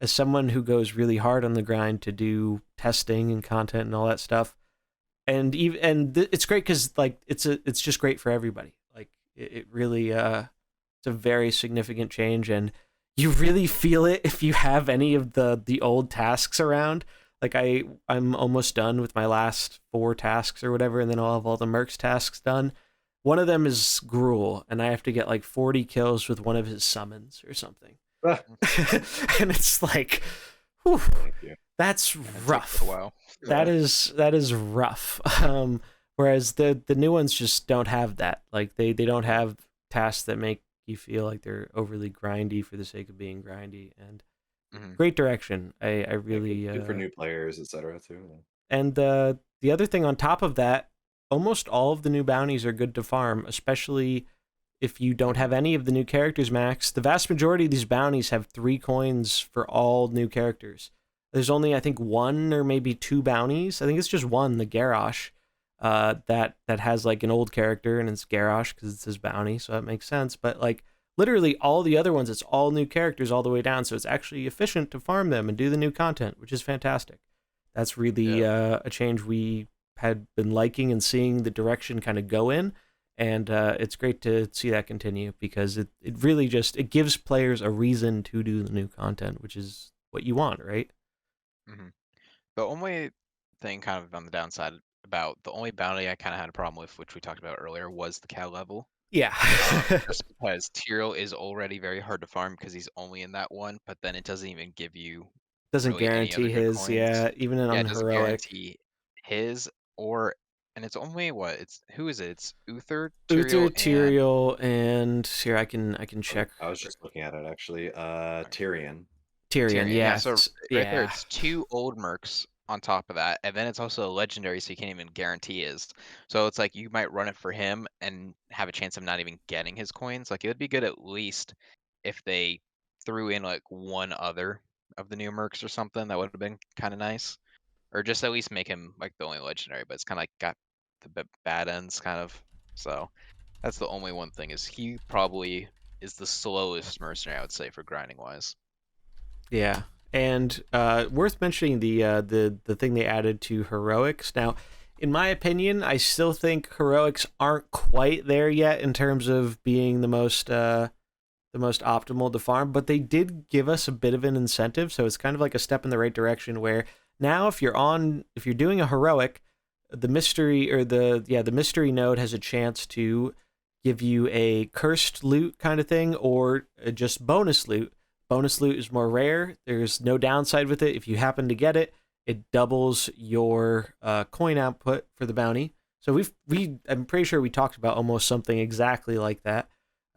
as someone who goes really hard on the grind to do testing and content and all that stuff, it's great because like it's just great for everybody. Like it really it's a very significant change, and you really feel it if you have any of the old tasks around. Like I'm almost done with my last 4 tasks or whatever, and then I'll have all the Mercs tasks done. One of them is Gruul, and I have to get like 40 kills with one of his summons or something. And it's like, whew, that's rough. Wow. That is rough. Whereas the new ones just don't have that. Like they don't have tasks that make you feel like they're overly grindy for the sake of being grindy. And great direction. I really good for new players, etc. too. And the other thing on top of that, almost all of the new bounties are good to farm, especially if you don't have any of the new characters max. The vast majority of these bounties have 3 coins for all new characters. There's only, I think, 1 or maybe 2 bounties. I think it's just 1, the Garrosh, that has like an old character, and it's Garrosh because it's his bounty, so that makes sense. But like literally all the other ones, it's all new characters all the way down, so it's actually efficient to farm them and do the new content, which is fantastic. That's really a change we had been liking and seeing the direction kind of go in, and it's great to see that continue, because it really just, it gives players a reason to do the new content, which is what you want, right? The only thing kind of on the downside about the only bounty I kind of had a problem with, which we talked about earlier, was the cow level. Yeah. Just because Tyrael is already very hard to farm because he's only in that one, but then it doesn't even give you doesn't really any guarantee other good his, coins. even in Yeah, it on doesn't heroic. guarantee his, and it's only what, it's who is it? It's Uther, Tyrael, and here I can check. I was just looking at it actually. Tyrion. Yeah. So right there, it's 2 old Mercs on top of that, and then it's also a legendary, so you can't even guarantee his. So it's like you might run it for him and have a chance of not even getting his coins. Like it would be good at least if they threw in like 1 other of the new Mercs or something. That would have been kind of nice, or just at least make him like the only legendary. But it's kind of like got the bad ends kind of. So that's the only one thing, is he probably is the slowest mercenary, I would say, for grinding wise. Yeah, and worth mentioning the thing they added to heroics. Now, in my opinion, I still think heroics aren't quite there yet in terms of being the most optimal to farm, but they did give us a bit of an incentive, so it's kind of like a step in the right direction. Where now, if you're doing a heroic, the mystery the mystery node has a chance to give you a cursed loot kind of thing, or just bonus loot. Bonus loot is more rare. There's no downside with it. If you happen to get it, it doubles your coin output for the bounty. So I'm pretty sure we talked about almost something exactly like that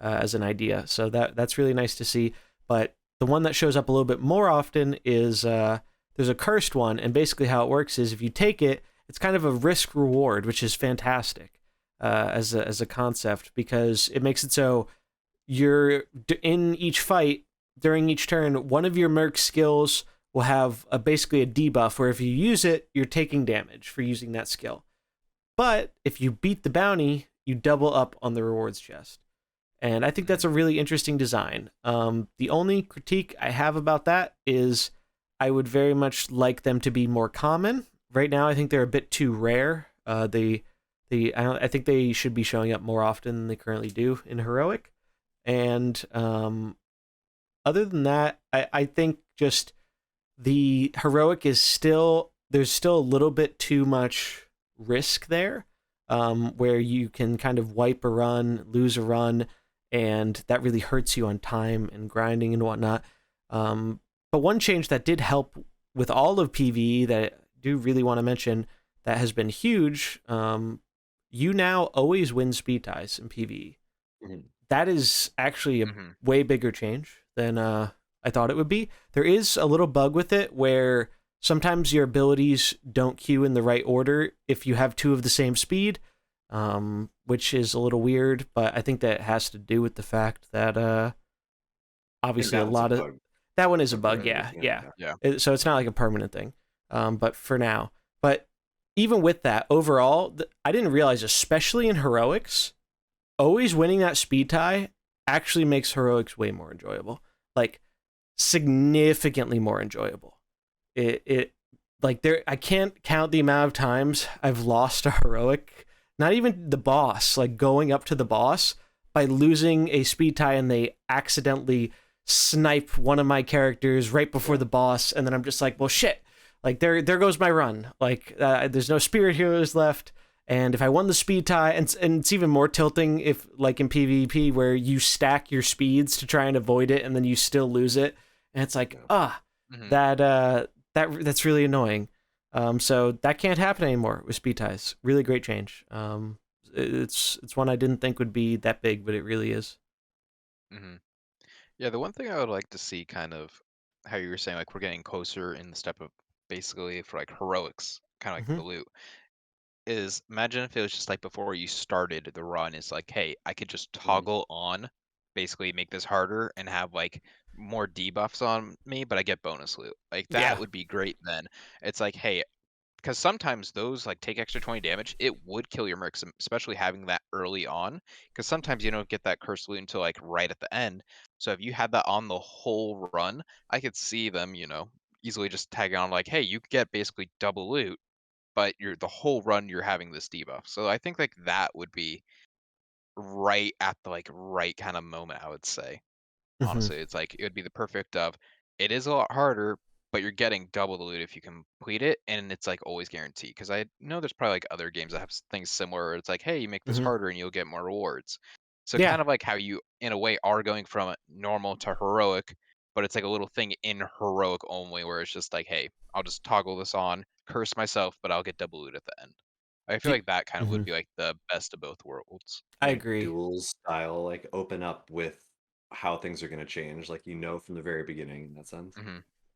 as an idea. So that's really nice to see. But the one that shows up a little bit more often is there's a cursed one, and basically how it works is if you take it, it's kind of a risk reward, which is fantastic as a concept, because it makes it so you're in each fight. During each turn, one of your Merc skills will have basically a debuff where if you use it, you're taking damage for using that skill. But if you beat the bounty, you double up on the rewards chest. And I think that's a really interesting design. The only critique I have about that is I would very much like them to be more common. Right now, I think they're a bit too rare. I think they should be showing up more often than they currently do in Heroic. And other than that, I think just the Heroic is there's still a little bit too much risk there, where you can kind of wipe a run, lose a run, and that really hurts you on time and grinding and whatnot. But one change that did help with all of PvE that I do really want to mention that has been huge, you now always win speed ties in PvE. Mm-hmm. That is actually a way bigger change than I thought it would be. There is a little bug with it where sometimes your abilities don't queue in the right order if you have 2 of the same speed, which is a little weird, but I think that has to do with the fact that obviously a lot of... That one is a bug, yeah. So it's not like a permanent thing, but for now. But even with that, overall, I didn't realize, especially in Heroics, always winning that speed tie actually makes Heroics way more enjoyable. Like, significantly more enjoyable. I can't count the amount of times I've lost a Heroic, not even the boss, like going up to the boss, by losing a speed tie and they accidentally snipe one of my characters right before the boss, and then I'm just like, well, shit. Like there goes my run. Like there's no spirit healers left. And if I won the speed tie, and it's even more tilting if, like in PvP, where you stack your speeds to try and avoid it, and then you still lose it, and it's like, that's really annoying. So that can't happen anymore with speed ties. Really great change. It's one I didn't think would be that big, but it really is. Yeah, the one thing I would like to see, kind of how you were saying, like we're getting closer in the step of basically for like heroics, kind of like the loot, is imagine if it was just like before you started the run, it's like, hey, I could just toggle on, basically make this harder and have like more debuffs on me, but I get bonus loot. Like that would be great then. It's like, hey, because sometimes those like take extra 20 damage, it would kill your mercs, especially having that early on. Because sometimes you don't get that cursed loot until like right at the end. So if you had that on the whole run, I could see them, easily just tagging on like, hey, you could get basically double loot, but you're the whole run you're having this debuff. So I think like that would be right at the like right kind of moment, I would say. Honestly, it's like it would be the perfect of it is a lot harder, but you're getting double the loot if you complete it, and it's like always guaranteed. Because I know there's probably like other games that have things similar. Where it's like, hey, you make this harder and you'll get more rewards. So kind of like how you, in a way, are going from normal to heroic, but it's like a little thing in heroic only, where it's just like, hey, I'll just toggle this on, curse myself, but I'll get double loot at the end. I feel like that kind of would be like the best of both worlds. I Like agree. dual style, like open up with how things are going to change, like from the very beginning in that sense.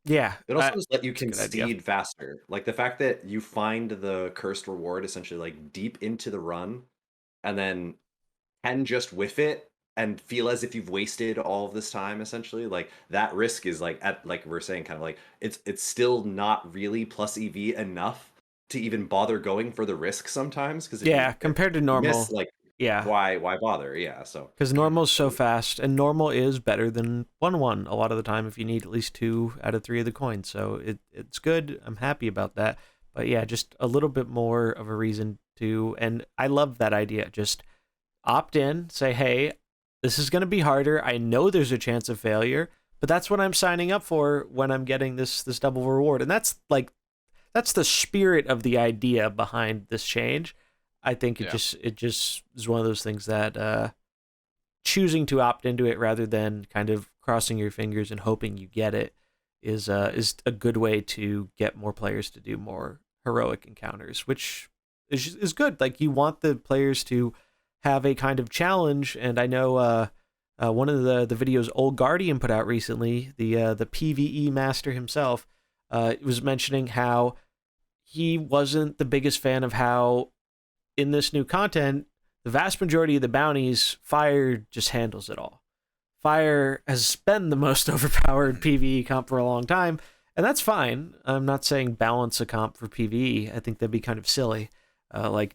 Yeah. It also just let you That's a good idea. concede faster. Like the fact that you find the cursed reward essentially like deep into the run and then can just whiff it and feel as if you've wasted all of this time essentially. Like that risk is like at like we're saying kind of like it's still not really plus EV enough to even bother going for the risk sometimes because compared to normal. miss, like Yeah. why bother? Yeah, so Because normal is so fast, and normal is better than 1/1 a lot of the time if you need at least 2 out of 3 of the coins. So it's good. I'm happy about that. But yeah, just a little bit more of a reason to, and I love that idea. Just opt in, say, hey, this is going to be harder. I know there's a chance of failure, but that's what I'm signing up for when I'm getting this double reward. And that's the spirit of the idea behind this change. I think it just is one of those things that choosing to opt into it rather than kind of crossing your fingers and hoping you get it is a good way to get more players to do more heroic encounters, which is good. Like you want the players to have a kind of challenge, and I know one of the videos Old Guardian put out recently, the PvE master himself, was mentioning how he wasn't the biggest fan of how in this new content, the vast majority of the bounties, fire just handles it all. Fire has been the most overpowered PvE comp for a long time, and that's fine. I'm not saying balance a comp for PvE. I think that'd be kind of silly, like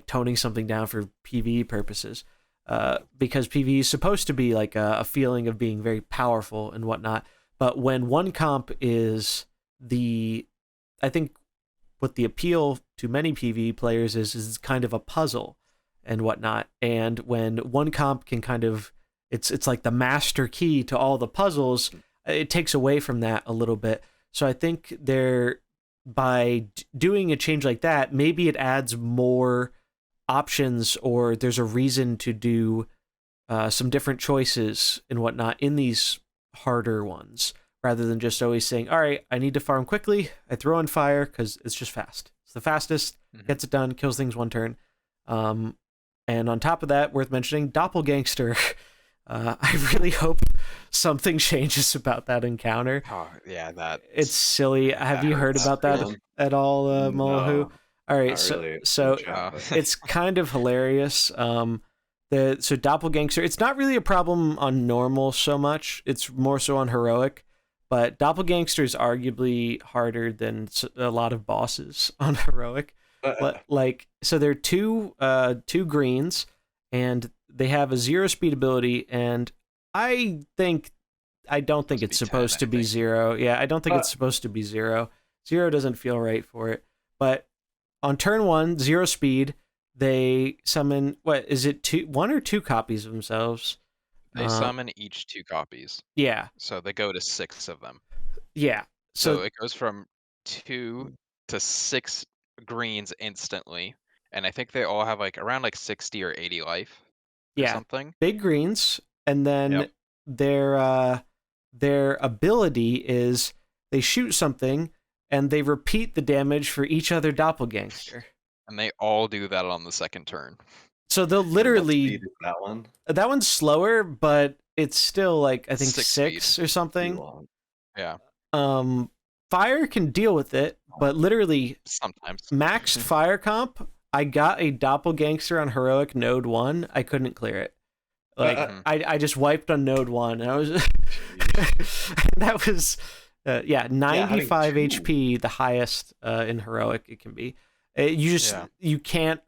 toning something down for PvE purposes, because PvE is supposed to be like a feeling of being very powerful and whatnot. But when one comp is I think what the appeal to many PvE players is kind of a puzzle and whatnot. And when one comp can kind of, it's like the master key to all the puzzles, it takes away from that a little bit. So I think by doing a change like that, maybe it adds more options, or there's a reason to do some different choices and whatnot in these harder ones, rather than just always saying, all right, I need to farm quickly. I throw on fire because it's just fast. It's the fastest, gets it done, kills things one turn. And on top of that, worth mentioning, Doppelgangster. I really hope something changes about that encounter. Oh, yeah, it's silly. Have you heard about that at all, Mullahoo? All right, so it's kind of hilarious. So Doppelgangster, it's not really a problem on normal so much. It's more so on heroic. But Doppelgangster is arguably harder than a lot of bosses on heroic. So they're two greens, and they have a 0 speed ability, and I don't think it's supposed to be 0. Yeah, I don't think it's supposed to be 0. 0 doesn't feel right for it. But on turn 1, 0 speed, they summon, what is it, 1 or 2 copies of themselves? They summon each 2 copies. Yeah. So they go to 6 of them. Yeah. So it goes from 2 to 6 greens instantly, and I think they all have like around like 60 or 80 life or Yeah, something. big greens, and then Yep. their ability is they shoot something and they repeat the damage for each other doppelgangster. And they all do that on the second turn. So they'll And what literally speed is that one? that one's slower, but it's still like I think 6 6 speed. or something. Yulon. Yeah, Fire can deal with it, but literally sometimes. maxed fire comp. I got a doppelgangster on heroic node 1. I couldn't clear it. Like I just wiped on node 1 and I was that was 95 having HP, the highest in heroic it can be. You just you can't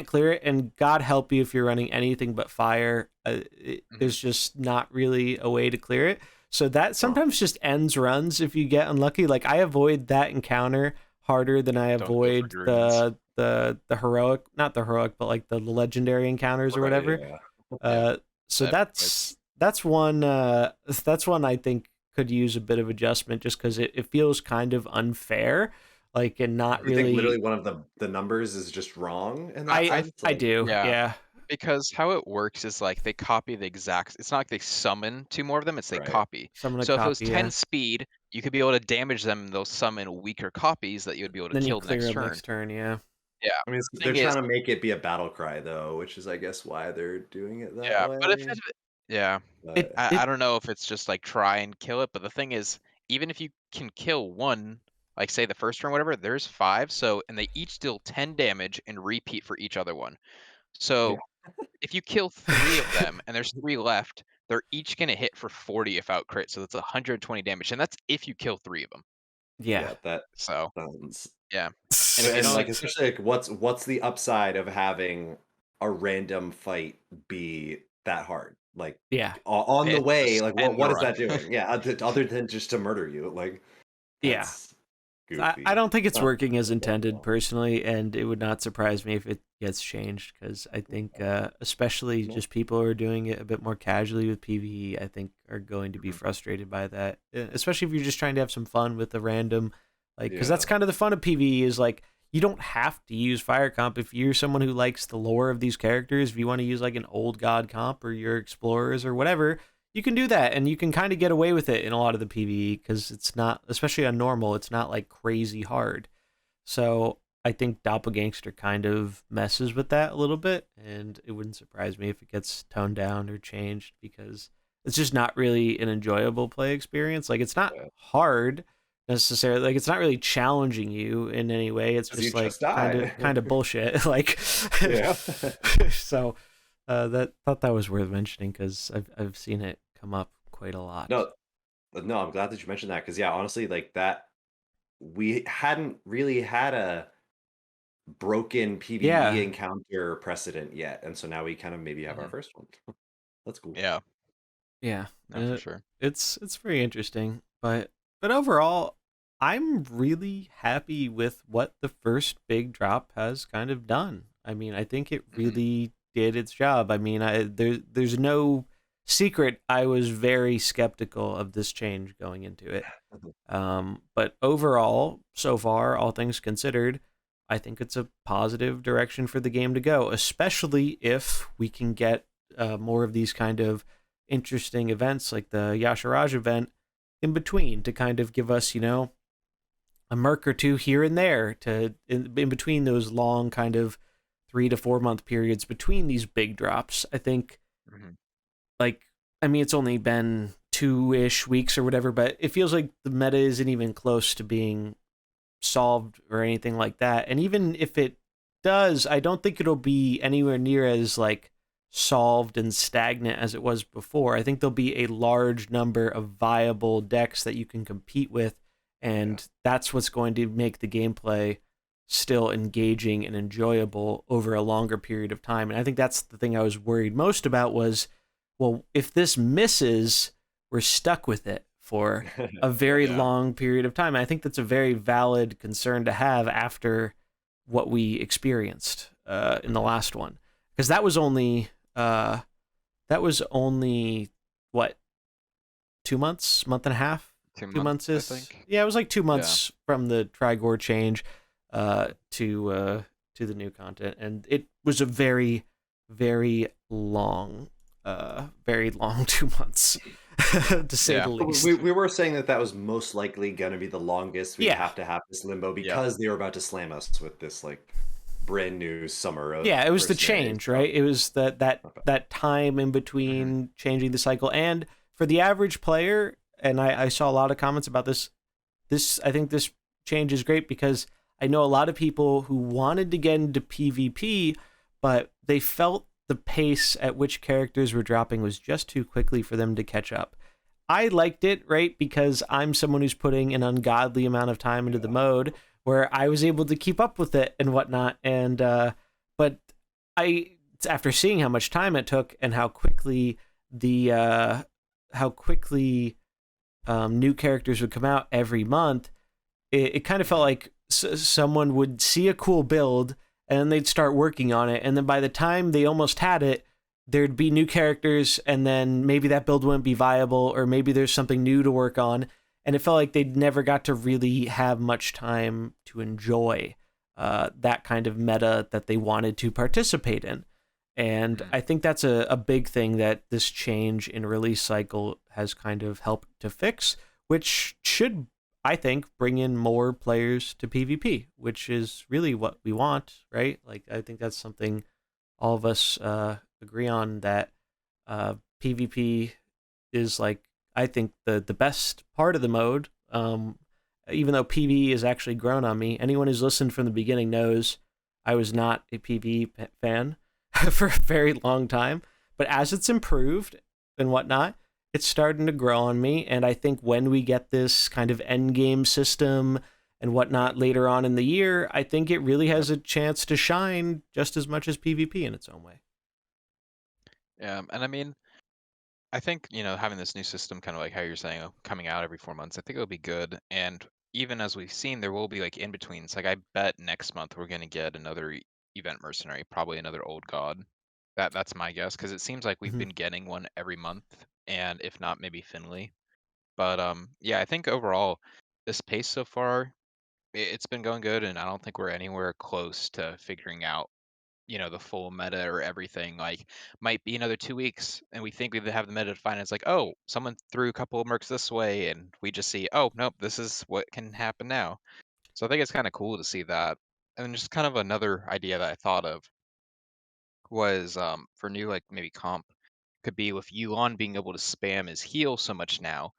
clear it, and God help you if you're running anything but fire. There's just not really a way to clear it. So that sometimes just ends runs if you get unlucky. Like I avoid that encounter harder than I avoid the heroic, not the heroic, but like the legendary encounters or whatever. So that's one I think could use a bit of adjustment, just because it feels kind of unfair, like, and not You really. think literally one of the numbers is just wrong in that sense? I do, yeah. Because how it works is like they copy the exact. It's not like they summon 2 more of them. It's they copy. So if it was 10 speed, you could be able to damage them. And they'll summon weaker copies that you would be able to kill clear next turn. Next turn, yeah. Yeah. I mean, they're trying to make it be a battle cry though, which is I guess why they're doing it that way. But if I don't know if it's just like try and kill it. But the thing is, even if you can kill one, like say the first turn, whatever, there's 5. So and they each deal 10 damage and repeat for each other one. So if you kill 3 of them and there's 3 left, they're each gonna hit for 40 if out crit. So that's 120 damage, and that's if you kill 3 of them. Yeah, that So sounds. and And like especially like what's the upside of having a random fight be that hard? Like on the way, like what is that doing? Yeah, other than just to murder you, like goofy. I don't think it's working as intended personally, and it would not surprise me if it gets changed, because I think especially just people who are doing it a bit more casually with PvE, I think are going to be frustrated by that, especially if you're just trying to have some fun with a random, like, because that's kind of the fun of PvE, is like you don't have to use fire comp if you're someone who likes the lore of these characters. If you want to use like an old god comp or your explorers or whatever, you can do that, and you can kind of get away with it in a lot of the PvE, because it's not, especially on normal, it's not like crazy hard. So I think Doppelgangster kind of messes with that a little bit, and it wouldn't surprise me if it gets toned down or changed, because it's just not really an enjoyable play experience. Like, it's not hard necessarily, like it's not really challenging you in any way. It's just like kind of bullshit. Like, so thought that was worth mentioning, because I've seen it come up quite a lot. No, I'm glad that you mentioned that, because honestly, like that, we hadn't really had a broken PvE encounter precedent yet, and so now we kind of maybe have our first one. That's cool. Yeah, for sure. It's very interesting, but overall, I'm really happy with what the first big drop has kind of done. I mean, I think it really did its job. I mean, there's no secret, I was very skeptical of this change going into it. But overall, so far, all things considered, I think it's a positive direction for the game to go, especially if we can get more of these kind of interesting events like the Yasharaj event in between, to kind of give us, a merc or two here and there to in between those long kind of 3 to 4 month periods between these big drops. I think like, I mean, it's only been 2-ish weeks or whatever, but it feels like the meta isn't even close to being solved or anything like that. And even if it does, I don't think it'll be anywhere near as like solved and stagnant as it was before. I think there'll be a large number of viable decks that you can compete with, and that's what's going to make the gameplay still engaging and enjoyable over a longer period of time. And I think that's the thing I was worried most about was, well, if this misses, we're stuck with it for a very long period of time. And I think that's a very valid concern to have after what we experienced in the last one, because that was only what, 2 months, month and a half 2 2 months, months I is think. yeah, it was like 2 Yeah. months from the Trigore change to the new content, and it was a very very long 2 months to say Yeah. the least. We were saying that was most likely going to be the longest we'd Yeah. have this limbo Yep. because they were about to slam us with this like brand new summer of Yeah, it was the mercenaries. change, right? It was that time in between changing the cycle, and for the average player, and I saw a lot of comments about this. I think this change is great because I know a lot of people who wanted to get into PvP, but they felt the pace at which characters were dropping was just too quickly for them to catch up. I liked it, right? Because I'm someone who's putting an ungodly amount of time into the mode where I was able to keep up with it and whatnot. And, but I, after seeing how much time it took and how quickly new characters would come out every month, it kind of felt like someone would see a cool build and they'd start working on it. And then by the time they almost had it, there'd be new characters, and then maybe that build wouldn't be viable, or maybe there's something new to work on. And it felt like they never got to really have much time to enjoy that kind of meta that they wanted to participate in. And I think that's a big thing that this change in release cycle has kind of helped to fix, which should, I think, bring in more players to PvP, which is really what we want, right? Like, I think that's something all of us agree on, that PvP is, like, I think the best part of the mode. Even though PvE has actually grown on me, anyone who's listened from the beginning knows I was not a PvE fan for a very long time. But as it's improved and whatnot, it's starting to grow on me. And I think when we get this kind of end game system and whatnot later on in the year, I think it really has a chance to shine just as much as PvP in its own way. Yeah, and I mean, I think, having this new system, kind of like how you're saying, coming out every 4 months, I think it'll be good. And even as we've seen, there will be like in betweens. Like I bet next month we're gonna get another event mercenary, probably another old god. That's my guess, because it seems like we've been getting one every month, and if not, maybe Finley. But yeah, I think overall, this pace so far, it's been going good, and I don't think we're anywhere close to figuring out the full meta or everything. Like, might be another 2 weeks and we think we have the meta defined. It's like, oh, someone threw a couple of mercs this way, and we just see, oh nope, this is what can happen now. So I think it's kind of cool to see that. And then just kind of another idea that I thought of was for new, like maybe comp, could be with Yulon being able to spam his heal so much now,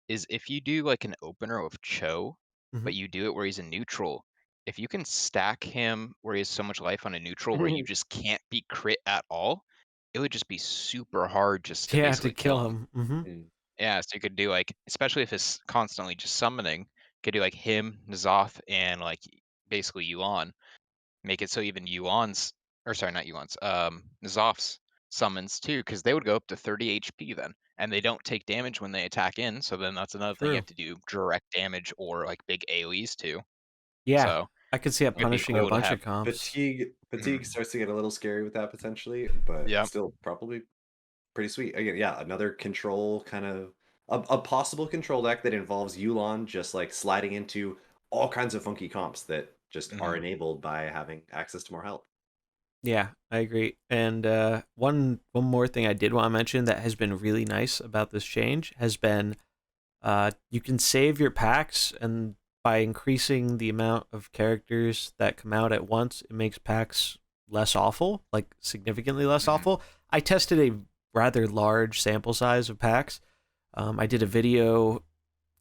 is if you do like an opener of Cho, Mm-hmm. but you do it where he's a neutral. If you can stack him where he has so much life on a neutral where you just can't be crit at all, it would just be super hard just to Yeah, to basically kill kill him. him. Mm-hmm. Yeah, so you could do like, especially if it's constantly just summoning, could do like him, N'Zoth, and like basically Yulon. Make it so even Yulon's, or sorry, not Yulon's, N'Zoth's summons too, because they would go up to 30 HP then, and they don't take damage when they attack in. So then that's another thing you True. have to do direct damage or like big AoEs too. Yeah, So I could see it it'd be punishing a cool to bunch have. of comps. Fatigue starts to get a little scary with that potentially, but Yep. still probably pretty sweet. Again, yeah, another control kind of a possible control deck that involves Yulon just like sliding into all kinds of funky comps that just are enabled by having access to more health. Yeah, I agree. And one more thing I did want to mention that has been really nice about this change has been you can save your packs, and by increasing the amount of characters that come out at once, it makes packs less awful, like significantly less awful. I tested a rather large sample size of packs. I did a video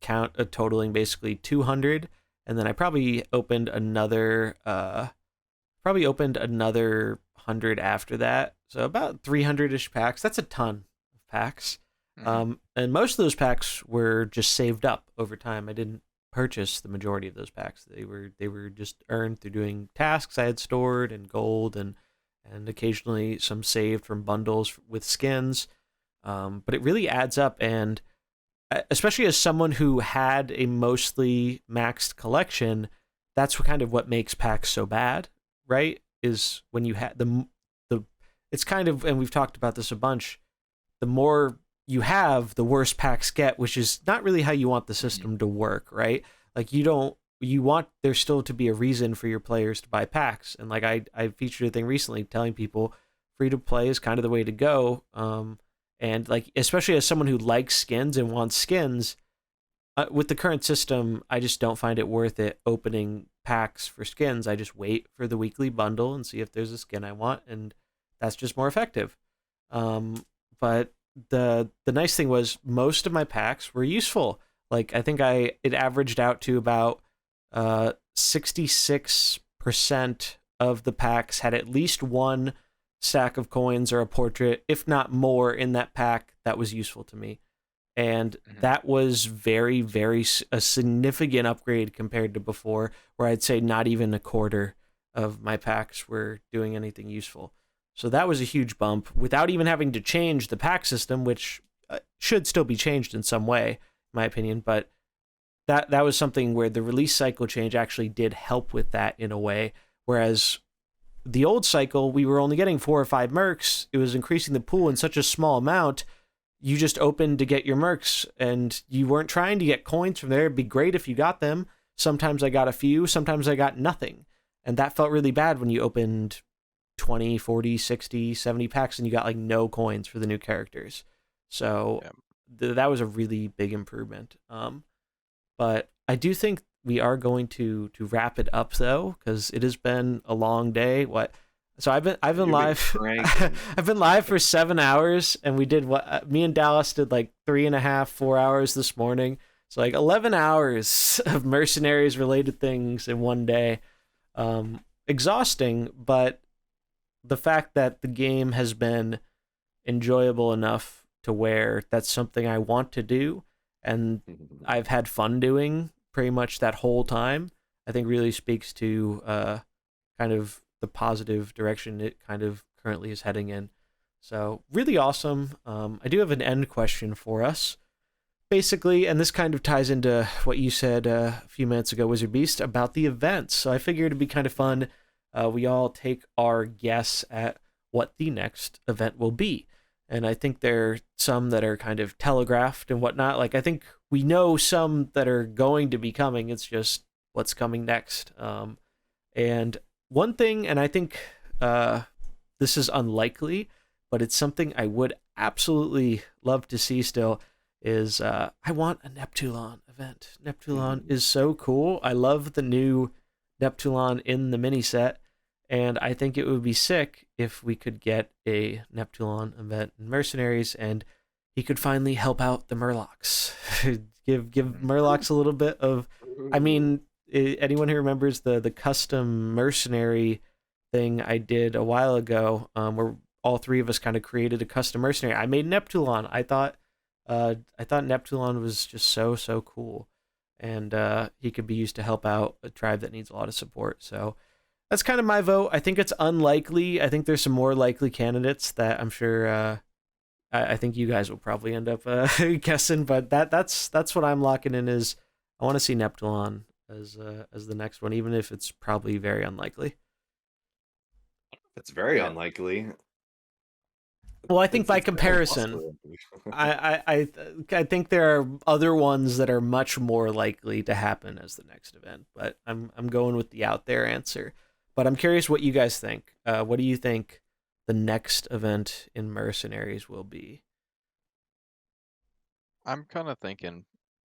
count totaling basically 200, and then I probably opened another 100 after that. So about 300-ish packs. That's a ton of packs. And most of those packs were just saved up over time. I didn't purchase the majority of those packs. They were just earned through doing tasks I had stored, and gold, and occasionally some saved from bundles with skins. But it really adds up, and especially as someone who had a mostly maxed collection, that's what makes packs so bad, right? Is when you had the it's kind of, and we've talked about this a bunch, the more you have, the worse packs get, which is not really how you want the system to work, right? Like you want there still to be a reason for your players to buy packs. And like I featured a thing recently telling people free to play is kind of the way to go. And like, especially as someone who likes skins and wants skins, with the current system, I just don't find it worth it opening packs for skins. I just wait for the weekly bundle and see if there's a skin I want, and that's just more effective. But the nice thing was most of my packs were useful. Like I think it averaged out to about 66% of the packs had at least one stack of coins or a portrait, if not more, in that pack that was useful to me. And that was very, very a significant upgrade compared to before, where I'd say not even a quarter of my packs were doing anything useful. So that was a huge bump without even having to change the pack system, which should still be changed in some way, in my opinion. But that was something where the release cycle change actually did help with that in a way. Whereas the old cycle, we were only getting 4 or 5 mercs. It was increasing the pool in such a small amount. You just opened to get your mercs, and you weren't trying to get coins from there. It'd be great if you got them. Sometimes I got a few, sometimes I got nothing. And that felt really bad when you opened 20, 40, 60, 70 packs and you got like no coins for the new characters. So that was a really big improvement. But I do think we are going to wrap it up though, because it has been a long day. So I've been live. I've been live for 7 hours, and we did me and Dallas did like 3.5, 4 hours this morning. So like 11 hours of Mercenaries related things in one day. Exhausting, but the fact that the game has been enjoyable enough to where that's something I want to do, and I've had fun doing pretty much that whole time, I think really speaks to kind of the positive direction it kind of currently is heading in. So really awesome. I do have an end question for us. Basically, and this kind of ties into what you said a few minutes ago, WizardBeast, about the events. So I figured it'd be kind of fun. We all take our guess at what the next event will be. And I think there are some that are kind of telegraphed and whatnot. Like, I think we know some that are going to be coming. It's just what's coming next. And one thing, and I think this is unlikely, but it's something I would absolutely love to see still, is I want a Neptulon event. Neptulon is so cool. I love the new Neptulon in the mini set, and I think it would be sick if we could get a Neptulon event in Mercenaries, and he could finally help out the Murlocs. give Murlocs a little bit of, I mean, anyone who remembers the custom mercenary thing I did a while ago, where all three of us kind of created a custom mercenary. I made Neptulon. I thought Neptulon was just so cool, and he could be used to help out a tribe that needs a lot of support. So that's kind of my vote. I think it's unlikely. I think there's some more likely candidates that I'm sure I think you guys will probably end up guessing, but that's what I'm locking in. Is I want to see Neptulon as the next one, even if it's probably very unlikely. It's very unlikely. Well, I think by comparison, I think there are other ones that are much more likely to happen as the next event, but I'm going with the out there answer. But I'm curious what you guys think. What do you think the next event in Mercenaries will be? I'm kind of thinking,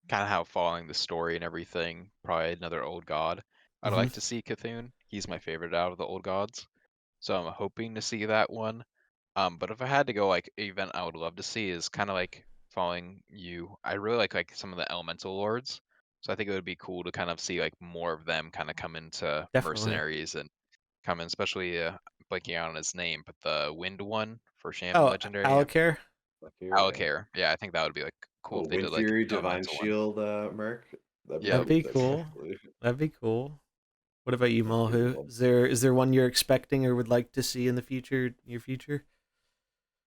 kind of how following the story and everything, probably another old god. I'd like to see Cthulhu. He's my favorite out of the old gods, so I'm hoping to see that one. But if I had to go like an event I would love to see is kind of like following you. I really like some of the elemental lords, so I think it would be cool to kind of see like more of them kind of come into Definitely. Mercenaries and come in, especially blanking out on his name, but the wind one for champion legendary. Alexstrasza? Alexstrasza. Yeah, I think that would be like cool if they Wind did like Fury, an Divine elemental one. Shield, Merc. That'd be cool. That'd be cool. What about you, Mullahoo? Is there one you're expecting or would like to see in the future, near future?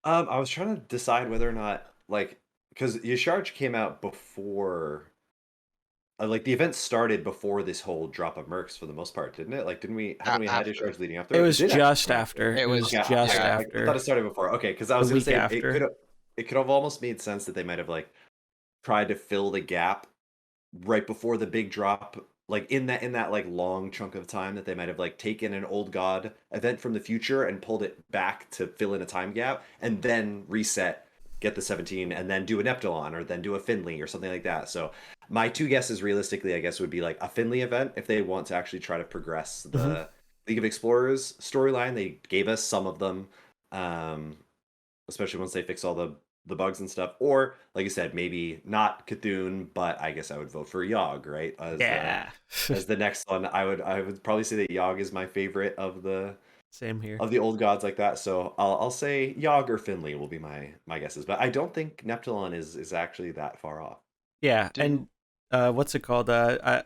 I was trying to decide whether or not, like, because Yasharj came out before, like the event started before this whole drop of Mercs for the most part, didn't it? Like, haven't we had Yasharj leading up to it? It was just after. It was just after. after. I thought it started before. Okay, because I was The going to week say after. it could have almost made sense that they might have like tried to fill the gap right before the big drop, like in that like long chunk of time that they might have like taken an old god event from the future and pulled it back to fill in a time gap and then reset, get the 17 and then do an Neptulon or then do a Finley or something like that. So my two guesses realistically I guess would be like a Finley event if they want to actually try to progress Mm-hmm. the League of Explorers storyline. They gave us some of them, um especially once they fix all the bugs and stuff. Or like you said, maybe not Cthulhu, but I guess I would vote for Yogg, right? Yeah. As the next one. I would probably say that Yogg is my favorite Same here. of the old gods like that. So I'll say Yogg or Finley will be my guesses. But I don't think Neptulon is actually that far off. Yeah, and Do what's it called? I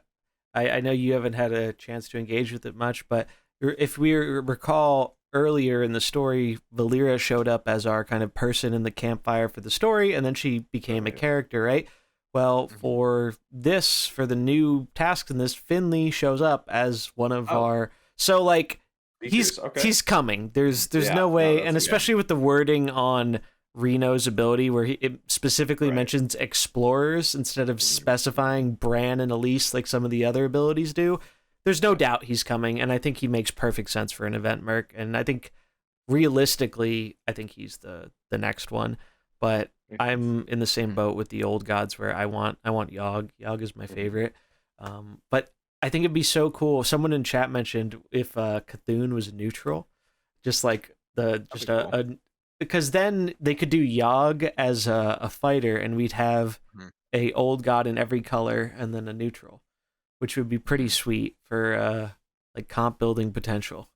know you haven't had a chance to engage with it much, but if we recall earlier in the story, Valera showed up as our kind of person in the campfire for the story, and then she became a Right. character, right? Well, Mhm. for the new tasks in this, Finley shows up as one of Oh, our. So like features. Okay. he's coming. There's Yeah. no No, way, that's and a good. especially with the wording on Reno's ability, where it specifically Right. mentions explorers instead of Mhm. specifying Bran and Elise like some of the other abilities do. There's no Yeah. doubt he's coming, and I think he makes perfect sense for an event merc. And I think realistically, I think he's the next one. But Makes sense. I'm in the same Mhm. boat with the old gods where I want Yogg. Yogg is my Mhm. favorite. But I think it'd be so cool. Someone in chat mentioned if Cthulhu was neutral, just like the That'd just be cool. a because then they could do Yogg as a fighter, and we'd have Mhm. a old god in every color and then a neutral, which would be pretty Mhm. sweet for like comp building potential.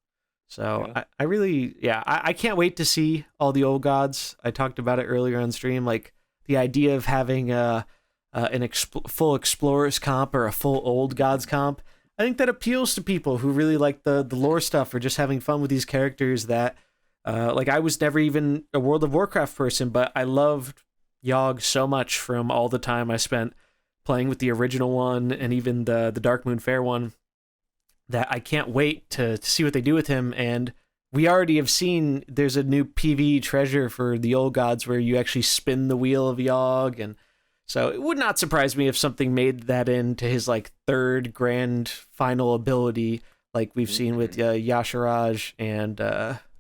So Yeah. I really, yeah, I can't wait to see all the old gods. I talked about it earlier on stream, like the idea of having full explorers comp or a full old gods Mhm. comp. I think that appeals to people who really like the lore stuff or just having fun with these characters that like I was never even a World of Warcraft person, but I loved Yogg so much from all the time I spent playing with the original one and even the Dark Moon Fair one that I can't wait to see what they do with him. And we already have seen there's a new PvE treasure for the old gods where you actually spin the wheel of Yogg, and so it would not surprise me if something made that into his like third grand final ability, like we've seen with Mhm. Yasharaj and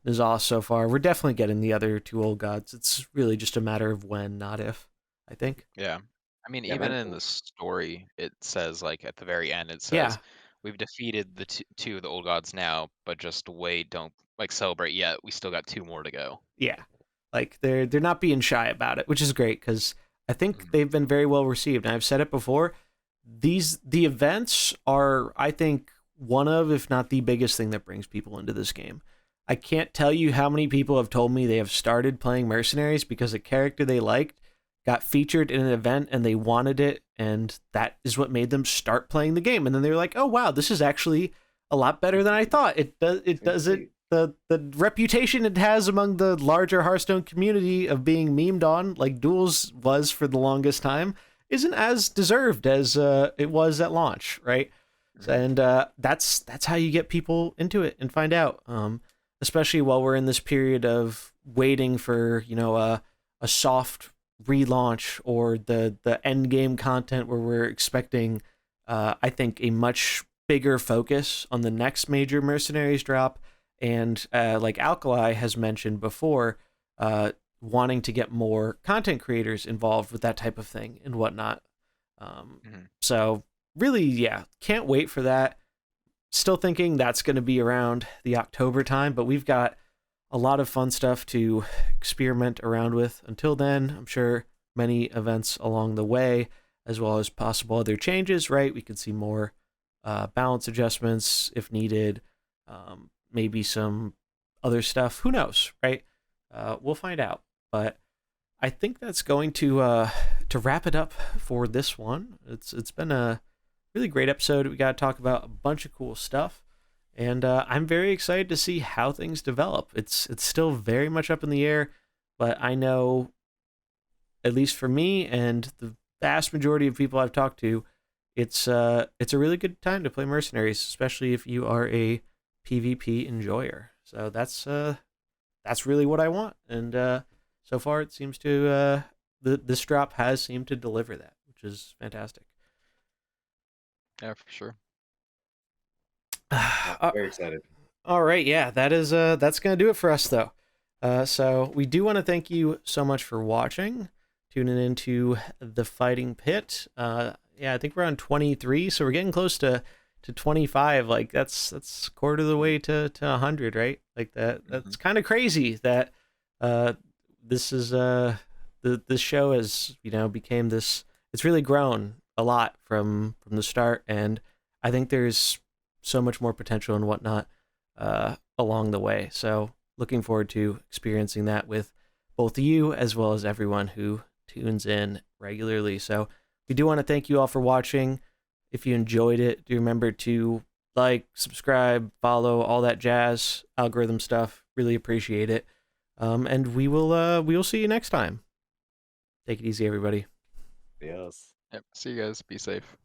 Nazal so far. We're definitely getting the other two old gods. It's really just a matter of when, not if, I think. Yeah. I mean, Yeah, even man. in the story, it says like at the very end, it says Yeah, we've defeated the two of the old gods now, but just wait, don't like celebrate yet. We still got two more to go. yeah. Like they're not being shy about it, which is great because I think Mhm. they've been very well received. And I've said it before, the events are, I think, one of, if not the biggest thing that brings people into this game. I can't tell you how many people have told me they have started playing Mercenaries because a character they liked got featured in an event and they wanted it, and that is what made them start playing the game. And then they were like, "Oh wow, this is actually a lot better than I thought." It does it Sweet. the reputation it has among the larger Hearthstone community of being memed on, like Duels was for the longest time, isn't as deserved as it was at launch, right? Mhm. And that's how you get people into it and find out. Especially while we're in this period of waiting for a soft relaunch or the end game content where we're expecting, I think, a much bigger focus on the next major Mercenaries drop, and like Alkali has mentioned before, uh, wanting to get more content creators involved with that type of thing and whatnot. Um, Mhm. so really, yeah, can't wait for that. Still thinking that's going to be around the October time, but we've got a lot of fun stuff to experiment around with. Until then, I'm sure many events along the way, as well as possible other changes, right? We could see more balance adjustments if needed, maybe some other stuff. Who knows, right? We'll find out. But I think that's going to wrap it up for this one. It's been a really great episode. We got to talk about a bunch of cool stuff, and I'm very excited to see how things develop. It's still very much up in the air, but I know, at least for me and the vast majority of people I've talked to, it's a really good time to play Mercenaries, especially if you are a PvP enjoyer. So that's really what I want, and so far it seems to this drop has seemed to deliver that, which is fantastic. Yeah, for sure. Very excited. All right, yeah, that's gonna do it for us though. So we do want to thank you so much for watching, tuning into the Fighting Pit. Yeah, I think we're on 23, so we're getting close to 25. Like that's quarter of the way to 100, right? Like that's kind of crazy that this is this show has became this. It's really grown a lot from the start, and I think there's so much more potential and whatnot along the way. So looking forward to experiencing that with both you as well as everyone who tunes in regularly. So we do want to thank you all for watching. If you enjoyed it, do remember to like, subscribe, follow, all that jazz, algorithm stuff. Really appreciate it. And we will see you next time. Take it easy, everybody. Yes. Yep. See you guys. Be safe.